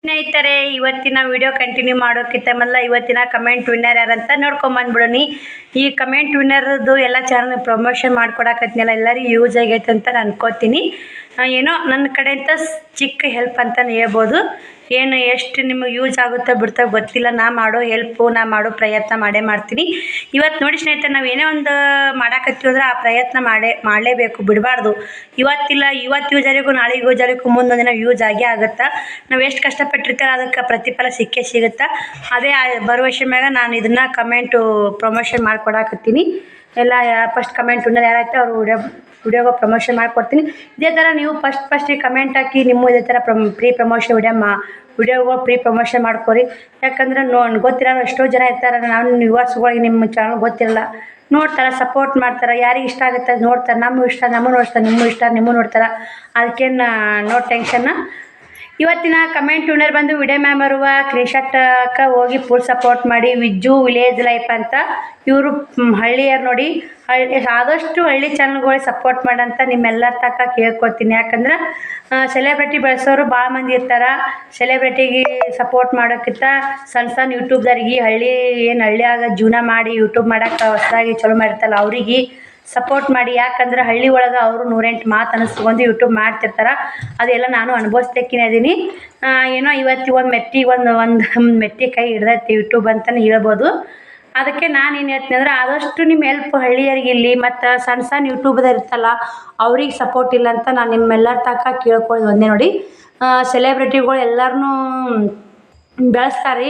ಸ್ನೇಹಿತರೆ, ಇವತ್ತಿನ video continue ಮಾಡೋಕ್ಕಿಂತ ಮೊದಲ ಇವತ್ತಿನ ಕಮೆಂಟ್ ವಿನ್ನರ್ ಯಾರಂತ ನೋಡ್ಕೊಂಬಂದ್ಬಿಡೋಣ. ಈ ಕಮೆಂಟ್ ವಿನ್ನರ್ದು ಎಲ್ಲ ಚಾನಲ್ ಪ್ರಮೋಷನ್ ಮಾಡ್ಕೊಡಕತ್ನಲ್ಲ, ಎಲ್ಲರಿಗೂ ಯೂಸ್ ಆಗೈತೆ ಅಂತ ನಾನು ಅನ್ಕೋತೀನಿ. ಏನೋ ನನ್ನ ಕಡೆ ಅಂತ ಚಿಕ್ಕ ಹೆಲ್ಪ್ ಅಂತಲೇ ಹೇಳ್ಬೋದು. ಏನು ಎಷ್ಟು ನಿಮಗೆ ಯೂಸ್ ಆಗುತ್ತೋ ಬಿಡ್ತಾ ಗೊತ್ತಿಲ್ಲ. ನಾ ಮಾಡೋ ಹೆಲ್ಪು, ನಾ ಮಾಡೋ ಪ್ರಯತ್ನ ಮಾಡ್ತೀನಿ. ಇವತ್ತು ನೋಡಿ ಸ್ನೇಹಿತರೆ, ನಾವು ಏನೇ ಒಂದು ಮಾಡಾಕತ್ತೀವಿ ಅಂದ್ರೆ ಆ ಪ್ರಯತ್ನ ಮಾಡಲೇಬೇಕು, ಬಿಡಬಾರ್ದು. ಇವತ್ತು ಯೂಸ್ ಆರಿಗೂ ನಾಳೆಗೆ ಯೂಸ್ ಆರಿಗೂ ಮುಂದೊಂದಿನ ಯೂಸ್ ಆಗೇ ಆಗುತ್ತಾ. ನಾವು ಎಷ್ಟು ಕಷ್ಟಪಟ್ಟಿರ್ತಾರೆ ಅದಕ್ಕೆ ಪ್ರತಿಫಲ ಸಿಕ್ಕೇ ಸಿಗುತ್ತಾ. ಅದೇ ಭರವಸೆ ಮ್ಯಾಗ ನಾನು ಇದನ್ನು ಕಮೆಂಟು ಪ್ರಮೋಷನ್ ಮಾಡ್ಕೊಡಾಕತ್ತೀನಿ. ಎಲ್ಲ ಫಸ್ಟ್ ಕಮೆಂಟ್ ಉಂಡ್ರೆ ಯಾರಾಯ್ತು ಅವರು ವಿಡಿಯೋಗೆ ಪ್ರಮೋಷನ್ ಮಾಡಿಕೊಡ್ತೀನಿ. ಇದೇ ಥರ ನೀವು ಫಸ್ಟಿಗೆ ಕಮೆಂಟ್ ಹಾಕಿ ನಿಮ್ಮ ಇದೇ ಥರ ಪ್ರೀ ಪ್ರಮೋಷನ್ ವಿಡಿಯೋಗಳು ಪ್ರೀ ಪ್ರಮೋಷನ್ ಮಾಡ್ಕೊರಿ. ಯಾಕಂದ್ರೆ ಗೊತ್ತಿರೋ ಎಷ್ಟೋ ಜನ ಇರ್ತಾರೆ, ನಾನು ವ್ಯೂವರ್ಸ್ಗಳಿಗೆ ನಿಮ್ಮ ಚಾನಲ್ ಗೊತ್ತಿರಲ್ಲ, ನೋಡ್ತಾರೆ, ಸಪೋರ್ಟ್ ಮಾಡ್ತಾರೆ. ಯಾರಿಗೆ ಇಷ್ಟ ಆಗುತ್ತೆ ನೋಡ್ತಾರೆ, ನಮಗೂ ಇಷ್ಟ, ನಮ್ಮನ್ನು ನೋಡ್ತಾರೆ, ನಿಮಗೂ ಇಷ್ಟ, ನಿಮ್ಮನ್ನು ನೋಡ್ತಾರೆ. ಅದಕ್ಕೇನು ನೋ ಟೆನ್ಷನ್. ಇವತ್ತಿನ ಕಮೆಂಟ್ ವಿನ್ನರ್ ಬಂದು ವಿಡಿಯೋ ಮ್ಯಾಮ್ ಬರುವ ಕ್ರೀಶಾಟಕ್ಕೆ ಹೋಗಿ ಫುಲ್ ಸಪೋರ್ಟ್ ಮಾಡಿ. ವಿಜ್ಜು ವಿಲೇಜ್ ಲೈಫ್ ಅಂತ ಇವರು ಹಳ್ಳಿಯರು ನೋಡಿ. ಆದಷ್ಟು ಹಳ್ಳಿ ಚಾನಲ್ಗಳಿಗೆ ಸಪೋರ್ಟ್ ಮಾಡಂತ ನಿಮ್ಮೆಲ್ಲರ ತಕ್ಕ ಕೇಳ್ಕೊತೀನಿ. ಯಾಕಂದ್ರೆ ಸೆಲೆಬ್ರಿಟಿ ಬೆಳೆಸೋರು ಭಾಳ ಮಂದಿ ಇರ್ತಾರೆ. ಸೆಲೆಬ್ರಿಟಿಗೆ ಸಪೋರ್ಟ್ ಮಾಡೋಕ್ಕಿಂತ ಸಣ್ಣ ಯೂಟ್ಯೂಬ್ದವ್ರಿಗೆ ಹಳ್ಳಿಯಾಗ ಜೀವನ ಮಾಡಿ ಯೂಟ್ಯೂಬ್ ಮಾಡೋಕ್ಕೆ ಹೊಸದಾಗಿ ಚಲೋ ಮಾಡಿರ್ತಾರಲ್ಲ ಅವ್ರಿಗೆ ಸಪೋರ್ಟ್ ಮಾಡಿ. ಯಾಕಂದ್ರೆ ಹಳ್ಳಿ ಒಳಗೆ ಅವರು 108 ಮಾತು ಅನಿಸ್ಕೊಂಡು ಯೂಟ್ಯೂಬ್ ಮಾಡ್ತಿರ್ತಾರೆ. ಅದೆಲ್ಲ ನಾನು ಅನುಭವಿಸ್ತೇಕಿನೇ ಇದ್ದೀನಿ. ಏನೋ ಇವತ್ತು ಒಂದು ಮೆಟ್ಟಿ ಕೈ ಹಿಡ್ದೈತಿ ಯೂಟ್ಯೂಬ್ ಅಂತಲೇ ಹೇಳ್ಬೋದು. ಅದಕ್ಕೆ ನಾನು ಏನು ಹೇಳ್ತೀನಿ ಅಂದ್ರೆ ಆದಷ್ಟು ನಿಮ್ಮ ಹೆಲ್ಪ್ ಹಳ್ಳಿಯರಿಗೆ ಇಲ್ಲಿ ಮತ್ತು ಸಣ್ಣ ಯೂಟ್ಯೂಬ್ದಾಗ ಇರ್ತಲ್ಲ ಅವ್ರಿಗೆ ಸಪೋರ್ಟ್ ಇಲ್ಲ ಅಂತ ನಾನು ನಿಮ್ಮೆಲ್ಲರ ತನಕ ಕೇಳ್ಕೊಳ್ಳೋದು ಒಂದೇ ನೋಡಿ. ಸೆಲೆಬ್ರಿಟಿಗಳು ಎಲ್ಲರನ್ನೂ ಬೆಳೆಸ್ತಾರೆ.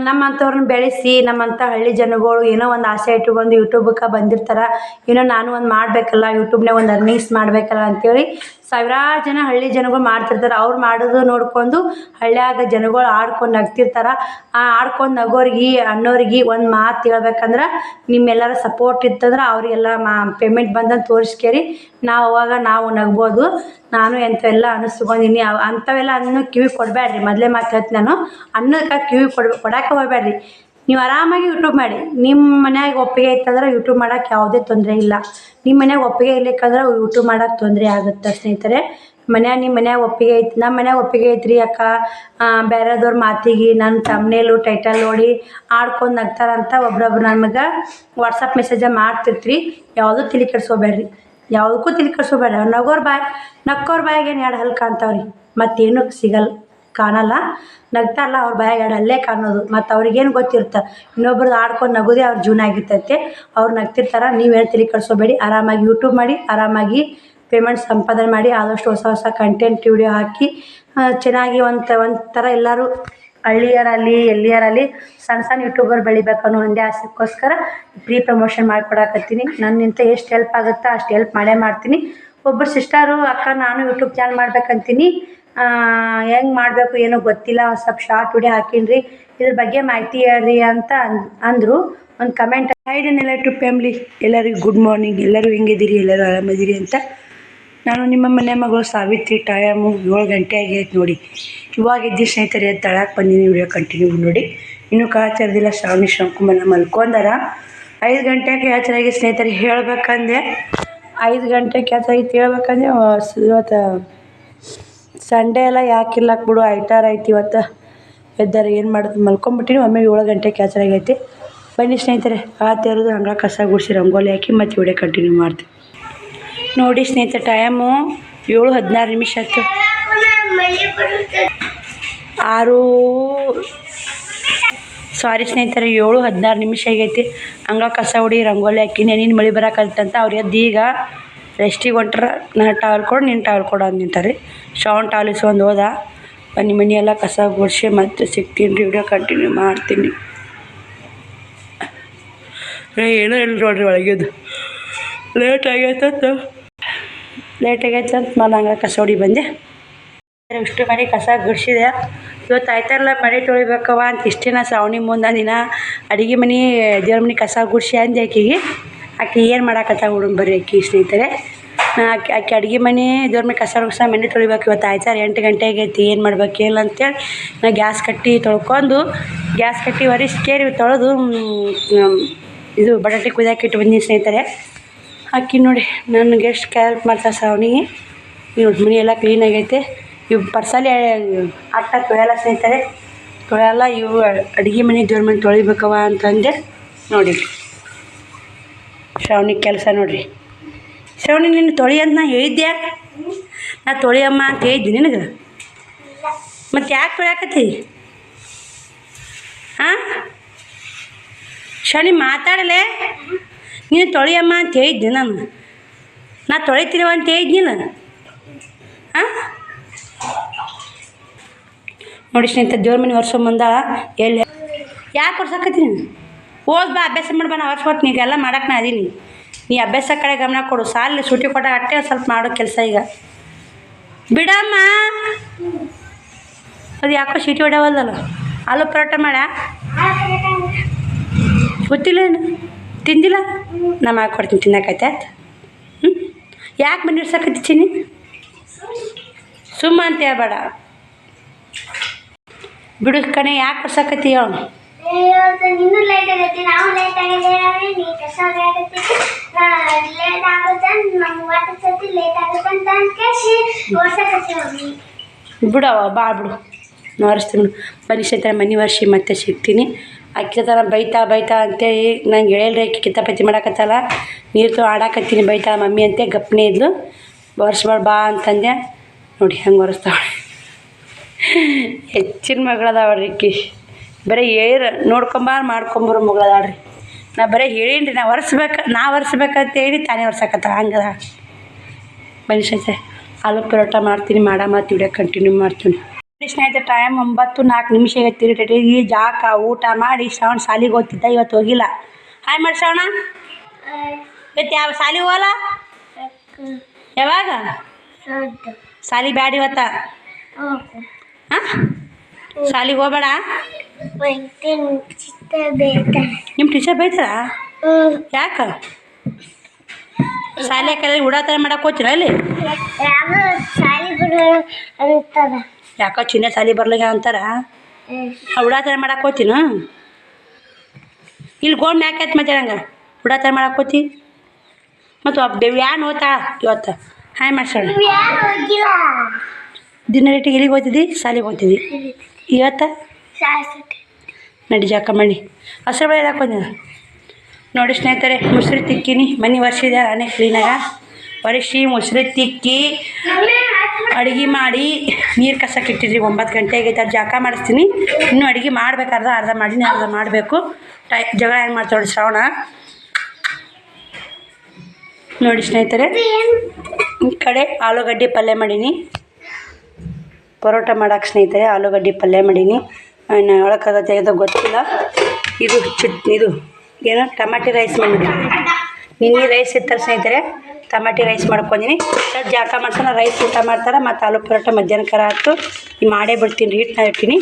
ನಮ್ಮಂಥವ್ರನ್ನ ಬೆಳೆಸಿ ನಮ್ಮಂಥ ಹಳ್ಳಿ ಜನಗಳು ಏನೋ ಒಂದು ಆಸೆ ಇಟ್ಟುಕೊಂಡು ಯೂಟ್ಯೂಬಕ್ಕೆ ಬಂದಿರ್ತಾರೆ. ಏನೋ ನಾನು ಒಂದು ಮಾಡಬೇಕಲ್ಲ, ಯೂಟ್ಯೂಬ್ನಾಗ ಒಂದು ಅರ್ನಿಂಗ್ಸ್ ಮಾಡಬೇಕಲ್ಲ ಅಂಥೇಳಿ ಸಾವಿರಾರು ಜನ ಹಳ್ಳಿ ಜನಗಳು ಮಾಡ್ತಿರ್ತಾರೆ. ಅವ್ರು ಮಾಡೋದು ನೋಡ್ಕೊಂಡು ಹಳ್ಳಿಯಾಗ ಜನಗಳು ಆಡ್ಕೊಂಡು ನಗ್ತಿರ್ತಾರೆ. ಆಡ್ಕೊಂಡು ನಗೋರಿಗೆ ಅನ್ನೋರಿಗೆ ಒಂದು ಮಾತು ಹೇಳ್ಬೇಕಂದ್ರೆ ನಿಮ್ಮೆಲ್ಲರ ಸಪೋರ್ಟ್ ಇತ್ತಂದ್ರೆ ಅವರಿಗೆಲ್ಲ ಪೇಮೆಂಟ್ ಬಂದಂತ ತೋರಿಸ್ಕೇರಿ ನಾವು ನಗ್ಬೋದು. ನಾನು ಎಂಥವೆಲ್ಲ ಅನಿಸ್ಕೊಂಡಿನಿ ಅಂಥವೆಲ್ಲ ಅನ್ನೋ ಕಿವಿ ಕೊಡಬೇಡ್ರಿ. ಮೊದಲೇ ಮಾತು ಹೇಳ್ತೀನಿ ನಾನು, ಅನ್ನೋದಕ್ಕೆ ಕಿವಿ ಕೊಡೋಕೆ ಹೋಗ್ಬೇಡ್ರಿ. ನೀವು ಆರಾಮಾಗಿ ಯೂಟ್ಯೂಬ್ ಮಾಡಿ. ನಿಮ್ಮ ಮನ್ಯಾಗ ಒಪ್ಪಿಗೆ ಇತ್ತಂದ್ರೆ ಯೂಟ್ಯೂಬ್ ಮಾಡೋಕ್ಕೆ ಯಾವುದೇ ತೊಂದರೆ ಇಲ್ಲ. ನಿಮ್ಮ ಮನ್ಯಾಗ ಒಪ್ಪಿಗೆ ಇರ್ಲಿಕ್ಕಂದ್ರೆ ಯೂಟ್ಯೂಬ್ ಮಾಡೋಕ್ಕೆ ತೊಂದರೆ ಆಗುತ್ತೆ ಸ್ನೇಹಿತರೆ. ನಿಮ್ಮ ಮನ್ಯಾಗ ಒಪ್ಪಿಗೆ ಐತಿ, ನಮ್ಮ ಮನ್ಯಾಗ ಒಪ್ಪಿಗೆ ಐತ್ರಿ ಅಕ್ಕ, ಬೇರೆದವ್ರ ಮಾತಿಗೆ ನನ್ನ ತಮ್ನೇಲು ಟೈಟಲ್ ನೋಡಿ ಆಡ್ಕೊಂಡು ನಗ್ತಾರಂತ ಒಬ್ರೊಬ್ರು ನಮಗೆ ವಾಟ್ಸಪ್ ಮೆಸೇಜ ಮಾಡ್ತಿರ್ತೀರಿ. ಯಾವುದೂ ತಲೆ ಕೆಡಿಸ್ಕೋಬೇಡ್ರಿ, ಯಾವುದಕ್ಕೂ ತಲೆ ಕೆಡಿಸ್ಕೋಬೇಡ. ನಕ್ಕೋರ ಬಾಯಾಗ ಏನು 2 ಹಲ್ಲು ಕಾಣ್ತಾವ್ರಿ, ಮತ್ತೇನು ಕಾಣಲ್ಲ. ನಗ್ತಾರಲ್ಲ ಅವ್ರ ಬಾಯಾಗ 2 ಹಲ್ಲೇ ಕಾಣೋದು. ಮತ್ತು ಅವ್ರಿಗೇನು ಗೊತ್ತಿರುತ್ತೆ, ಇನ್ನೊಬ್ರದ್ದು ಆಡ್ಕೊಂಡು ನಗೋದೇ ಅವ್ರ ಜೀವನ ಆಗಿರ್ತೈತೆ. ಅವ್ರು ನಗ್ತಿರ್ತಾರೆ. ನೀವೇನು ತಲೆ ಕೆಡಿಸ್ಕೋಬೇಡಿ. ಆರಾಮಾಗಿ ಯೂಟ್ಯೂಬ್ ಮಾಡಿ, ಆರಾಮಾಗಿ ಪೇಮೆಂಟ್ ಸಂಪಾದನೆ ಮಾಡಿ. ಆದಷ್ಟು ಹೊಸ ಕಂಟೆಂಟ್ ವಿಡಿಯೋ ಹಾಕಿ ಚೆನ್ನಾಗಿ ಒಂಥರ ಎಲ್ಲರೂ ಹಳ್ಳಿಯರಲ್ಲಿ ಎಲ್ಲಿಯರಲ್ಲಿ ಸಣ್ಣ ಯೂಟ್ಯೂಬರ್ ಬೆಳಿಬೇಕನ್ನೋ ಒಂದೇ ಆಸೆಗೋಸ್ಕರ ಪ್ರೀ ಪ್ರಮೋಷನ್ ಮಾಡಿಕೊಡಕತ್ತೀನಿ. ನನ್ನಿಂದ ಎಷ್ಟು ಹೆಲ್ಪ್ ಆಗುತ್ತಾ ಅಷ್ಟು ಹೆಲ್ಪ್ ಮಾಡ್ತೀನಿ. ಒಬ್ಬರು ಸಿಸ್ಟರು ಅಕ್ಕ ನಾನು ಯೂಟ್ಯೂಬ್ ಚಾನಲ್ ಮಾಡ್ಬೇಕಂತೀನಿ, ಹೆಂಗೆ ಮಾಡಬೇಕು ಏನೋ ಗೊತ್ತಿಲ್ಲ, ಸ್ವಲ್ಪ ಶಾರ್ಟ್ ವಿಡಿಯೋ ಹಾಕೀನಿ, ಇದ್ರ ಬಗ್ಗೆ ಮಾಹಿತಿ ಹೇಳ್ರಿ ಅಂತ ಅಂದರು. ಒಂದು ಕಮೆಂಟ್ ಹಾಯ್ದನ್ನೆಲ್ಲ ಟು ಫ್ಯಾಮ್ಲಿ, ಎಲ್ಲರಿಗೂ ಗುಡ್ ಮಾರ್ನಿಂಗ್. ಎಲ್ಲರೂ ಹೆಂಗಿದ್ದೀರಿ, ಎಲ್ಲರೂ ಆರಾಮದಿರಿ ಅಂತ. ನಾನು ನಿಮ್ಮ ಮನೆ ಮಗಳು ಸಾವಿತ್ರಿ. ಟೈಮು 7 ಗಂಟೆ ಆಗೈತೆ ನೋಡಿ. ಇವಾಗ ಇದ್ದು ಸ್ನೇಹಿತರೆ ತಳಕ್ಕೆ ಬಂದಿನಿ. ವಿಡಿಯೋ ಕಂಟಿನ್ಯೂ ನೋಡಿ. ಇನ್ನೂ ಕಾಚರ್ದಿಲ್ಲ. ಶ್ರಾವಣಿ ಶಂಕುಮನ ಮಲ್ಕೊಂಡಾರ. 5 ಗಂಟೆಗೆ ಯಾಚರಾಗಿ ಸ್ನೇಹಿತರೆ ಹೇಳ್ಬೇಕಂದೆ. 5 ಗಂಟೆಗೆ ಯಾಚರಾಗಿತ್ತು ಹೇಳ್ಬೇಕಂದ್ರೆ ಇವತ್ತು ಸಂಡೇ ಎಲ್ಲ ಯಾಕಿಲ್ಲ ಬಿಡು, ಐತಾರ ಐತಿ ಇವತ್ತು. ಎದ್ದಾರೆ ಏನು ಮಾಡೋದು, ಮಲ್ಕೊಂಬಿಟ್ಟಿನಿ. ಒಮ್ಮೆ 7 ಗಂಟೆಗೆ ಯಾಚರಾಗೈತಿ. ಬನ್ನಿ ಸ್ನೇಹಿತರೆ, ತೆರೆದು ಹಂಗೆ ಕಸ ಗುಡಿಸಿ ರಂಗೋಲಿ ಹಾಕಿ ಮತ್ತು ವಿಡಿಯೋ ಕಂಟಿನ್ಯೂ ಮಾಡ್ತೀವಿ ನೋಡಿ. ಸ್ನೇಹಿತರೆ ಟೈಮು 7:16 ಆಯ್ತು. 7:16 ಆಗೈತಿ. ಹಂಗೆ ಕಸ ಹೊಡಿ ರಂಗೋಲಿ ಹಾಕಿ ನೀನು ಮಳೆ ಬರೋಕಲ್ತಂತ ಅವ್ರು ಎದ್ದು ಈಗ ರೆಸ್ಟಿಗೆ ಹೊಂಟ್ರ. ನಾನು ಟವಲ್ ಕೊಡು, ನೀನು ಟವಲ್ ಕೊಡು ಅಂತ ನಿಂತಾರೆ. ಶಾವನ್ ಟವಲ್ ಇಸ್ಕೊಂಡು ಹೋದ. ಬನ್ನಿ ಮನೆಯೆಲ್ಲ ಕಸ ಗುಡಿಸಿ ಮತ್ತೆ ಸಿಗ್ತೀನಿ ರೀ, ವಿಡಿಯೋ ಕಂಟಿನ್ಯೂ ಮಾಡ್ತೀನಿ. ಏನೋ ಇಲ್ಲ ನೋಡ್ರಿ, ಒಳಗಿದ್ದು ಲೇಟ್ ಆಗೈತೆ ಅಂತ ನಾನು ಹಂಗೆ ಕಸ ಹೊಡಿ ಬಂದೆ. ಇಷ್ಟು ಮನೆ ಕಸ ಗುಡಿಸಿದೆ. ಇವತ್ತು ಆಯ್ತಾರಲ್ಲ ಮನೆ ತೊಳಿಬೇಕವ ಅಂತ ಇಷ್ಟೇನ ಶ್ರಾವಣಿ ಮುಂದೆ ದಿನ ಅಡುಗೆ ಮನೆ ದೇವ್ರ ಮನೆ ಕಸ ಗುಡಿಸಿ ಅಂದೆ ಆಕೆ ಏನು ಮಾಡಾಕತ್ತ ಹುಡುಗ ಬರ್ರಿ ಆಕಿ ಸ್ನೇಹಿತರೆ. ಆಕೆ ಅಡುಗೆ ಮನೆ ದೇವ್ರ ಮನೆ ಕಸ ಮನೆ ತೊಳಿಬೇಕು. ಇವತ್ತು ಆಯ್ತಾರ 8 ಗಂಟೆ ಆಗೈತಿ. ಏನು ಮಾಡ್ಬೇಕು ಇಲ್ಲ ಅಂತೇಳಿ ನಾ ಗ್ಯಾಸ್ ಕಟ್ಟಿ ತೊಳ್ಕೊಂಡು ಒರೆಸ್ಕೇರಿ ತೊಳೆದು ಇದು ಬಟಾಟೆ ಕುದಿಯಾಕಿಟ್ಟು ಬಂದಿನಿ ಸ್ನೇಹಿತರೆ. ಹಾಕಿ ನೋಡಿ ನನಗೆ ಎಷ್ಟು ಹೆಲ್ಪ್ ಮಾಡ್ತಾರೆ ಶ್ರಾವಣಿ. ನೋಡಿ ಮನೆ ಎಲ್ಲ ಕ್ಲೀನಾಗೈತೆ. ಇವು ಪರ್ಸಲಿ ಅಟ್ಟ ತೊಳೆಯಲ್ಲ ಸ್ನೇಹಿತರೆ, ತೊಳೆಯಲ್ಲ. ಇವು ಅಡುಗೆ ಮನೆ ದೇವ್ರ ಮನೆ ತೊಳಿಬೇಕವ ಅಂತಂದೆ. ನೋಡಿ ಶ್ರಾವಣಿ ಕೆಲಸ ನೋಡಿರಿ. ಶ್ರಾವಣಿ ನಿನ್ನ ತೊಳಿ ಅಂತ ನಾ ಹೇಳಿದ್ದೆ, ನಾ ತೊಳಿಯಮ್ಮ ಅಂತ ಹೇಳಿದ್ದೆ ನಿನಗೆ. ಮತ್ತು ಯಾಕೆ ತೊಳ್ಯಾಕತ್ತಿ? ಹಾಂ ಶ್ರಾವಣಿ ಮಾತಾಡಲೇ. ನೀನು ತೊಳಿಯಮ್ಮ ಅಂತ ಹೇಳಿದ್ದೆ, ನಾ ತೊಳಿತೀರವ ಅಂತ ಹೇಳಿದ್ನಿಲ್ಲ. ಹಾಂ ನೋಡಿ ಸ್ನೇಹಿತರೆ, ದೇವ್ರ ಮನೆ ವರ್ಷ ಎಲ್ಲಿ ಯಾಕೆ ವರ್ಷಾಕತ್ತೀನಿ? ಹೋಗಿ ಬಾ, ಅಭ್ಯಾಸ ಮಾಡ್ಬಾ, ನಾ ವರ್ಷ ನೀಗೆಲ್ಲ ಮಾಡಕ್ಕೆ ನಾ ಅದೀನಿ. ನೀ ಅಭ್ಯಾಸ ಕಡೆ ಗಮನ ಕೊಡು. ಸಾಲ ಸೂಟಿ ಕೊಟ್ಟಾಗ ಅಟ್ಟೆ ಸ್ವಲ್ಪ ಮಾಡೋ ಕೆಲಸ ಈಗ ಬಿಡಮ್ಮ. ಅದು ಯಾಕೋ ಸೀಟಿ ಹೊಡ್ಯಾವಲ್ದಲ್ಲ. ಆಲೂ ಪರೋಟ ಮಾಡ ಗೊತ್ತಿಲ್ಲ, ಏನು ತಿಂದಿಲ್ಲ? ನಾ ಮಾಡ್ಕೊಡ್ತೀನಿ, ತಿನ್ನಕೈತೆ. ಹ್ಞೂ ಯಾಕೆ ಮನೆ ಇರ್ಸಕತ್ತಿ ಚಿನ್ನಿ? ಸುಮ್ಮ ಅಂತ ಹೇಳ್ಬೇಡ ಬಿಡು ಕಣೆ. ಯಾಕೆ ಬರ್ಸಕತ್ತಿ ಅವನು? ಬಿಡವ ಬಾ ಬಿಡು, ನಾ ಒರೆಸ್ತೀನಿ. ಬನ್ನಿ ಸ್ನೇಹಿತರೆ, ಮನೆ ವರ್ಷಿ ಮತ್ತೆ ಸಿಗ್ತೀನಿ. ಅಕ್ಕಿ ಥರ ಬೈತಾ ಅಂತೇಳಿ ನಂಗೆ ಹೇಳಿಲ್ರಿ. ಅಕ್ಕಿ ಕಿತ್ತಾಪತಿ ಮಾಡಾಕತ್ತಲ್ಲ, ನೀರು ಆಡಾಕತ್ತೀನಿ ಬೈತಾ ಮಮ್ಮಿ ಅಂತೆ ಗಪ್ಪನೇ ಇದ್ಲು. ಒರೆಸ್ಬೇಡ ಬಾ ಅಂತಂದೆ. ನೋಡಿ ಹೆಂಗೆ ಒರೆಸ್ತಾವಳೆ. ಹೆಚ್ಚಿನ ಮಗಳದಾವ್ರಿ ಅಕ್ಕಿ. ಬರೀ ಏರ್ ಮಾಡ್ಕೊಂಬರೋ ಮಗಳದಾಳ್ರಿ. ನಾ ಬರೀ ಹೇಳೀನಿ ರೀ, ನಾ ಒರೆಸ್ಬೇಕಂತ ಹೇಳಿ ತಾನೇ ಒರ್ಸಕತ್ತ ಹಂಗದ. ಬನ್ನಿ ಸ್ನೇಹಿತರೆ, ಆಲೂ ಪರೋಟ ಮಾಡ್ತೀನಿ. ಮತ್ತು ವಿಡಿಯೋ ಕಂಟಿನ್ಯೂ ಮಾಡ್ತೀನಿ. ಸ್ನೇಹಿತರೆ, ಟೈಮ್ 9:04 ಆಗೈತಿ. ಈ ಜಾಕ ಊಟ ಮಾಡಿ ಶ್ರಾವಣ ಸಾಲಿಗೆ ಹೋಗ್ತಿದ್ದ, ಇವತ್ತು ಹೋಗಿಲ್ಲ. ಹಾಯ್ ಮಾಡಿ ಶ್ರಾವಣ. ಇವತ್ತು ಯಾವ ಸಾಲಿಗೆ ಹೋಗಲ್ಲ? ಯಾವಾಗ ಸಾಲಿ ಬ್ಯಾಡ ಇವತ್ತ? ಹಾಂ ಸಾಲಿಗೆ ಹೋಗ್ಬೇಡ. ನಿಮ್ಮ ಟೀಚರ್ ಬೈತಾರ? ಯಾಕೆ? ಸಾಲಿ ಯಾಕಂದ್ರೆ ಉಡಾತರ ಮಾಡಕ್ಕೆ ಹೋಗ್ತೀರ ಅಲ್ಲಿ? ಯಾಕೋ ಚಿನ್ನ ಸಾಲಿ ಬರ್ಲಿಕ್ಕೆ ಅಂತಾರ. ಉಡಾತರ ಮಾಡಕ್ಕೆ ಹೋಗ್ತೀನ? ಇಲ್ಲಿ ಗೋಣ್ ಯಾಕೈತೆ ಮತ್ತೆ ಹಂಗೆ ಉಡಾತರ ಮಾಡಕ್ಕೆ ಹೋಗ್ತಿ? ಮತ್ತು ವ್ಯಾನ್ ಹೋಗ್ತಾ ಇವತ್ತು? ಹಾಯ್ ಮಾಡ್ಸೋಣ. ದಿನ ರೇಟಿಗೆ ಎಲ್ಲಿಗೆ ಹೋಗ್ತಿದ್ದಿ? ಸಾಲಿಗೆ ಹೋಗ್ತಿದ್ದಿ. ಇವತ್ತು ನಡಿ ಜಾಕ ಮಾಡಿ ಹಸಿರು ಬೆಳೆ ಹಾಕೋದಿ. ನೋಡಿ ಸ್ನೇಹಿತರೆ, ಮುಸ್ರಿ ತಿಕ್ಕಿನಿ. ಮನೆ ಒರೆಸಿದೆ ನಾನೇ ಕ್ಲೀನಾಗ ಒರೆಸಿ ಮುಸ್ರಿ ತಿಕ್ಕಿ ಅಡುಗೆ ಮಾಡಿ ನೀರು ಕಸಕ್ಕೆ ಇಟ್ಟಿದ್ರಿ. 9 ಗಂಟೆ ಆಗೈತೆ. ಅದು ಜಾಕ ಮಾಡಿಸ್ತೀನಿ. ಇನ್ನೂ ಅಡುಗೆ ಮಾಡ್ಬೇಕಾರ್ದ ಅರ್ಧ ಮಾಡೀನಿ, ಅರ್ಧ ಮಾಡಬೇಕು. ಜಗಳ ಹೆಂಗೆ ಮಾಡ್ತಾಳೆ ಶ್ರಾವಣ. ನೋಡಿ ಸ್ನೇಹಿತರೆ, ಈ ಕಡೆ ಆಲೂಗಡ್ಡೆ ಪಲ್ಯ ಮಾಡೀನಿ. ಪರೋಟ ಮಾಡಕ್ಕೆ ಸ್ನೇಹಿತರೆ ಆಲೂಗಡ್ಡೆ ಪಲ್ಯ ಮಾಡೀನಿ. ಒಳಕಾಗತ್ತೆ ಅದು ಗೊತ್ತಿಲ್ಲ. ಇದು ಏನೋ ಟಮಾಟಿ ರೈಸ್ ಮಾಡಿದ್ದೀನಿ. ನಿನ್ನೆ ರೈಸ್ ಇರ್ತಾರೆ ಸ್ನೇಹಿತರೆ, ಟಮಾಟಿ ರೈಸ್ ಮಾಡ್ಕೊಂಡಿನಿ. ಜಾಕ ಮಾಡ್ಸೋಣ, ರೈಸ್ ಊಟ ಮಾಡ್ತಾರೆ. ಮತ್ತು ಆಲೂ ಪರೋಟ ಮಧ್ಯಾಹ್ನಕರ ಆಯ್ತು. ಈ ಮಾಡೇ ಬಿಡ್ತೀನಿ, ಹಿಟ್ಟನ್ನ ಇರ್ತೀನಿ.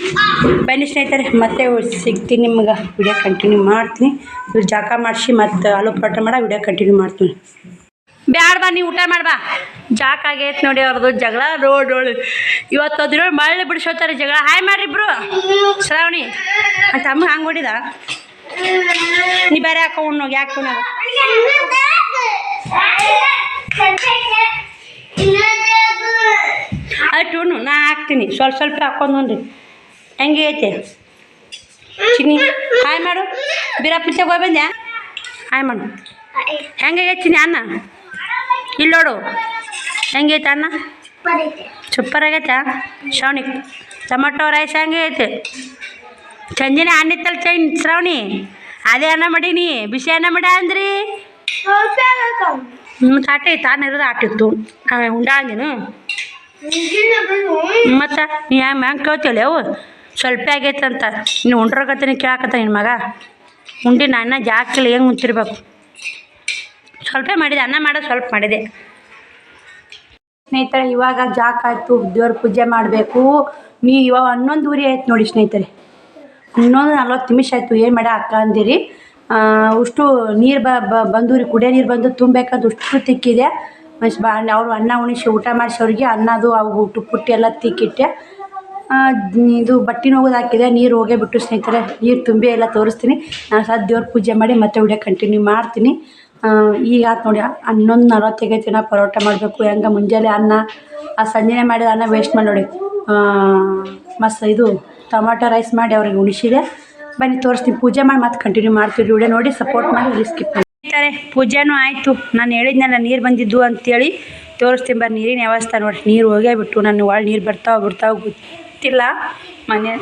ಬನ್ನಿ ಸ್ನೇಹಿತರೆ, ಮತ್ತೆ ಸಿಗ್ತೀನಿ ನಿಮ್ಗೆ. ವಿಡಿಯೋ ಕಂಟಿನ್ಯೂ ಮಾಡ್ತೀನಿ. ಇದು ಜಾಕ ಮಾಡಿಸಿ ಮತ್ತು ಆಲೂ ಪರೋಟ ವಿಡಿಯೋ ಕಂಟಿನ್ಯೂ ಮಾಡ್ತೀನಿ. ಬ್ಯಾಡ ಬಾ, ನೀವು ಊಟ ಮಾಡ್ಬಾ. ಜಾಕ ಆಗೈತೆ ನೋಡಿ ಅವ್ರದ್ದು ಜಗಳ. ನೋಡಿ ಇವತ್ತು ಅದ್ರ ಮಳೆ ಬಿಡಿಸೋತಾರೆ ಜಗಳ. ಹಾಯ್ ಮಾಡ್ರಿಬ್ರು. ಶ್ರಾವಣಿ ಅಂತ ಅಮ್ಮ ಹಂಗೆ ಹೊಡಿದ. ನೀ ಬೇರೆ ಹಾಕೋ ಉಣ್ಣೋಗಿ ಯಾಕೆ ಉಣ್ಣೋದು? ಅಷ್ಟು ಉಣ್ಣು, ನಾ ಹಾಕ್ತೀನಿ. ಸ್ವಲ್ಪ ಹಾಕೊಂಡು ನೋಡ್ರಿ ಹೆಂಗೆ ಐತೆ ಚಿನ್ನಿ. ಹಾಯ್ ಮಾಡು. ಬೀರಪ್ಪಂಚೆಗೆ ಹೋಗಿ ಬಂದ್ಯಾ? ಹಾಯ್ ಮಾಡು. ಹೆಂಗೆ ಚಿನ್ನಿ ಅನ್ನ? ಇಲ್ಲಿ ನೋಡು ಹೆಂಗೈತೆ ಅನ್ನ. ಸೂಪರ್ ಆಗೈತಾ ಶ್ರಾವಣಿ? ಟೊಮೆಟೊ ರೈಸ್ ಹೆಂಗೆ ಐತೆ? ಸಂಜೆನೆ ಅನ್ನ ಇತ್ತಲ್ಲ ಶ್ರಾವಣಿ, ಅದೇ ಅನ್ನ ಮಾಡೀನಿ. ಬಿಸಿ ಅನ್ನ ಮಾಡ ಅಂದ್ರಿ. ಮತ್ತು ಆಟೆ ಇತ್ತು, ಅನ್ನ ಇರೋದು ಆಟಿತ್ತು. ಉಂಡಾ ನೀನು ಮತ್ತು ನೀ ಹೆಂಗೆ ಕೇಳ್ತೀಯಲ್ಲ ಅವು ಸ್ವಲ್ಪ ಆಗೈತೆ ಅಂತ. ನೀನು ಉಂಡ್ರಕತ್ತೀನಿ ಕೇಳಾಕತ್ತ ನಿನ್ನ ಮಗ. ಉಂಡಿನ ಅನ್ನ ಜಾಸ್ತಿ ಹೆಂಗೆ ಮುಂಚಿರ್ಬೇಕು. ಸ್ವಲ್ಪ ಮಾಡಿದೆ, ಅನ್ನ ಮಾಡೋದು ಸ್ವಲ್ಪ ಮಾಡಿದೆ ಸ್ನೇಹಿತರೆ. ಇವಾಗ ಜಾಕ ಆಯಿತು, ದೇವ್ರ ಪೂಜೆ ಮಾಡಬೇಕು. ಇವಾಗ 11:00 ಆಯ್ತು ನೋಡಿ ಸ್ನೇಹಿತರೆ. 40 ಆಯಿತು. ಏನು ಮಾಡ ಅಕ್ಕ ಅಂದಿರಿ. ಅಷ್ಟು ನೀರು ಬಂದೂರಿ ಕುಡಿಯೋ ನೀರು ಬಂದು ತುಂಬಬೇಕಂತ ಅಷ್ಟು ತಿಕ್ಕಿದೆ. ಅವರು ಅನ್ನ ಉಣಿಸಿ ಊಟ ಮಾಡಿಸಿ ಅವ್ರಿಗೆ ಅನ್ನದು ಅವು ಊಟ ಪುಟ್ಟಿ ಎಲ್ಲ ತಿಕ್ಕಿಟ್ಟೆ. ಇದು ಬಟ್ಟೆ ಹೋಗೋದು ಹಾಕಿದೆ. ನೀರು ಹೋಗೇ ಬಿಟ್ಟು ಸ್ನೇಹಿತರೆ, ನೀರು ತುಂಬಿ ಎಲ್ಲ ತೋರಿಸ್ತೀನಿ. ನಾನು ಸಹ ದೇವ್ರ ಪೂಜೆ ಮಾಡಿ ಮತ್ತೆ ವಿಡಿಯೋ ಕಂಟಿನ್ಯೂ ಮಾಡ್ತೀನಿ. ಈಗ ಆತು ನೋಡಿ 11:40 ಪರೋಟ ಮಾಡಬೇಕು. ಹೆಂಗೆ ಮುಂಜಾನೆ ಅನ್ನ ಸಂಜೆನೆ ಮಾಡಿದ ಅನ್ನ ವೇಸ್ಟ್ ಮಾಡಿ ನೋಡಿ ಮಸ್ತ್ ಇದು ಟೊಮಾಟೊ ರೈಸ್ ಮಾಡಿ ಅವ್ರಿಗೆ ಉಣಿಸಿದೆ. ಬನ್ನಿ ತೋರಿಸ್ತೀನಿ. ಪೂಜೆ ಮಾಡಿ ಮತ್ತೆ ಕಂಟಿನ್ಯೂ ಮಾಡ್ತೀವಿ. ವಿಡಿಯೋ ನೋಡಿ ಸಪೋರ್ಟ್ ಮಾಡಿ ಇಲ್ಲಿ ಸ್ಕಿಪ್ ಮಾಡ್ತಾರೆ. ಪೂಜೆನೂ ಆಯಿತು. ನಾನು ಹೇಳಿದ್ನಲ್ಲ ನೀರು ಬಂದಿದ್ದು ಅಂತೇಳಿ ತೋರಿಸ್ತೀನಿ ಬರ್ರಿ. ನೀರಿನ ವ್ಯವಸ್ಥೆ ನೋಡಿ, ನೀರು ಹೋಗೇ ಬಿಟ್ಟು ನನ್ನ ಒಳ ನೀರು ಬರ್ತಾವೆ ಗೊತ್ತಿಲ್ಲ. ಮನೆ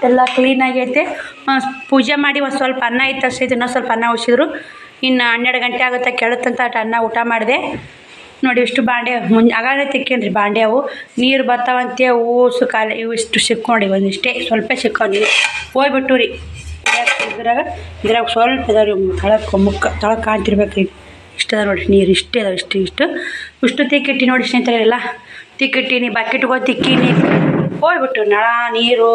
ಎಲ್ಲ ಕ್ಲೀನಾಗೈತೆ. ಪೂಜೆ ಮಾಡಿ ಒಂದು ಸ್ವಲ್ಪ ಅನ್ನ ಇತ್ತು ಅಷ್ಟೈತೆ. ಇನ್ನೊಂದು ಸ್ವಲ್ಪ ಅನ್ನ ಉಳಿಸಿದ್ರು. ಇನ್ನು 12 ಗಂಟೆ ಆಗುತ್ತೆ ಕೆಡುತ್ತಂತ ಅನ್ನ ಊಟ ಮಾಡಿದೆ ನೋಡಿ. ಇಷ್ಟು ಬಾಂಡೆ ಆಗಾಗ ತಿಕ್ಕೇನ್ರಿ ಬಾಂಡೆ. ಅವು ನೀರು ಬರ್ತಾವಂತೆ ಊಸು ಕಾಲ ಇವು ಇಷ್ಟು ಸಿಕ್ಕೊಂಡು ಒಂದಿಷ್ಟೇ ಸ್ವಲ್ಪ ಸಿಕ್ಕವು ನೀರು ಹೋಗ್ಬಿಟ್ಟು ರೀ. ಇದ್ರಾಗ ಸ್ವಲ್ಪ ಇದಾವೆ ರೀ. ತಳಕ್ಕೆ ಕಾಣ್ತಿರ್ಬೇಕು ರೀ. ಇಷ್ಟ ಅದ ನೋಡಿರಿ ನೀರು. ಇಷ್ಟೇ ಅದಾವೆ ಇಷ್ಟು ತಿಕ್ಕಿಟ್ಟು ನೋಡಿ ಸ್ನೇಹಿತರೆ. ಎಲ್ಲ ತಿಕ್ಕಿಟ್ಟಿನಿ ಬಕೆಟ್ಗೋ ತಿಕ್ಕೀನಿ. ಹೋಗ್ಬಿಟ್ಟು ನಳ ನೀರು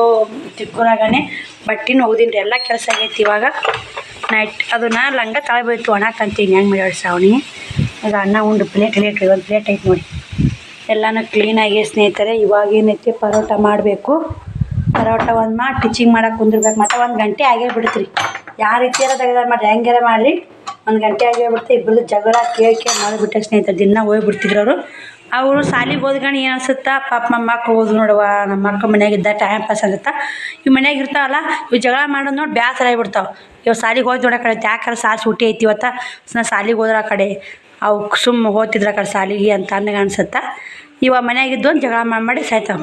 ತಿಕ್ಕೋರಾಗೇ ಬಟ್ಟೆನೂ ಹೋಗ್ದೀನಿ ರೀ. ಎಲ್ಲ ಕೆಲಸ ಆಗೈತಿ. ಇವಾಗ ನೈಟ್ ಅದನ್ನ ಲಂಗ ತಳ ಬೀಳ್ತು ಒಣಕಂತೀನಿ. ಹೆಂಗೆ ಮಾಡಿ ಶ್ರಾವಣಿ ಈಗ ಅನ್ನ ಉಂಡು ಪ್ಲೇಟ್ ಒಂದು ಪ್ಲೇಟ್ ಐತೆ ನೋಡಿ. ಎಲ್ಲನೂ ಕ್ಲೀನಾಗಿ ಸ್ನೇಹಿತರೆ. ಇವಾಗ ಏನೈತಿ ಪರೋಟ ಮಾಡಬೇಕು. ಪರೋಟ ಒಂದು ಮಾಡಿ ಟಿಚಿಂಗ್ ಮಾಡೋಕೆ ಕುಂದಿರ್ಬೇಕು. ಮತ್ತು 1 ಗಂಟೆ ಆಗೇ ಬಿಡ್ತೀರಿ. ಯಾವ ರೀತಿಯಾರ ತೆಗೆದಾರ ಮಾಡಿರಿ ಹೆಂಗಾರ ಮಾಡಲಿ 1 ಗಂಟೆ ಆಗೇ ಬಿಡ್ತೀವಿ. ಇಬ್ಬರದು ಜಗಳ ಕೇಳಿ ಮಾಡಿಬಿಟ್ಟೆ ಸ್ನೇಹಿತರೆ. ದಿನ ಹೋಗ್ಬಿಡ್ತಿದ್ರು ಅವರು ಸಾಲಿಗೆ ಹೋದ್ಗಣ ಏನು ಅನ್ಸುತ್ತಾ ಪಾಪ ನಮ್ಮ ಮಕ್ಳು ಹೋದ್ರು ನೋಡುವ. ನಮ್ಮ ಮಕ್ಳು ಮನ್ಯಾಗಿದ್ದ ಟೈಮ್ ಪಾಸ್ ಆಗುತ್ತಾ. ಇವು ಮನ್ಯಾಗ ಇರ್ತಾವಲ್ಲ ಇವು ಜಗಳ ಮಾಡೋದು ನೋಡಿ ಬೇಸರ ಆಗಿಬಿಡ್ತಾವೆ. ಇವು ಸಾಲಿಗೆ ಹೋದ್ ನೋಡೋ ಕಡೆ ಯಾಕಾರ ಸಾಲು ಸೂಟಿ ಐತಿ ಇವತ್ತು ನಾ ಸಾಲಿಗೆ ಹೋದ್ರ ಆ ಕಡೆ ಅವು ಸುಮ್ಮ ಹೋಗ್ತಿದ್ರ ಆ ಕಡೆ ಸಾಲಿಗೆ ಅಂತ ಅನ್ನಗೆ ಅನ್ಸುತ್ತಾ. ಇವಾಗ ಮನ್ಯಾಗಿದ್ದು ಒಂದು ಜಗಳ ಮಾಡಿ ಸಾಯ್ತಾವ.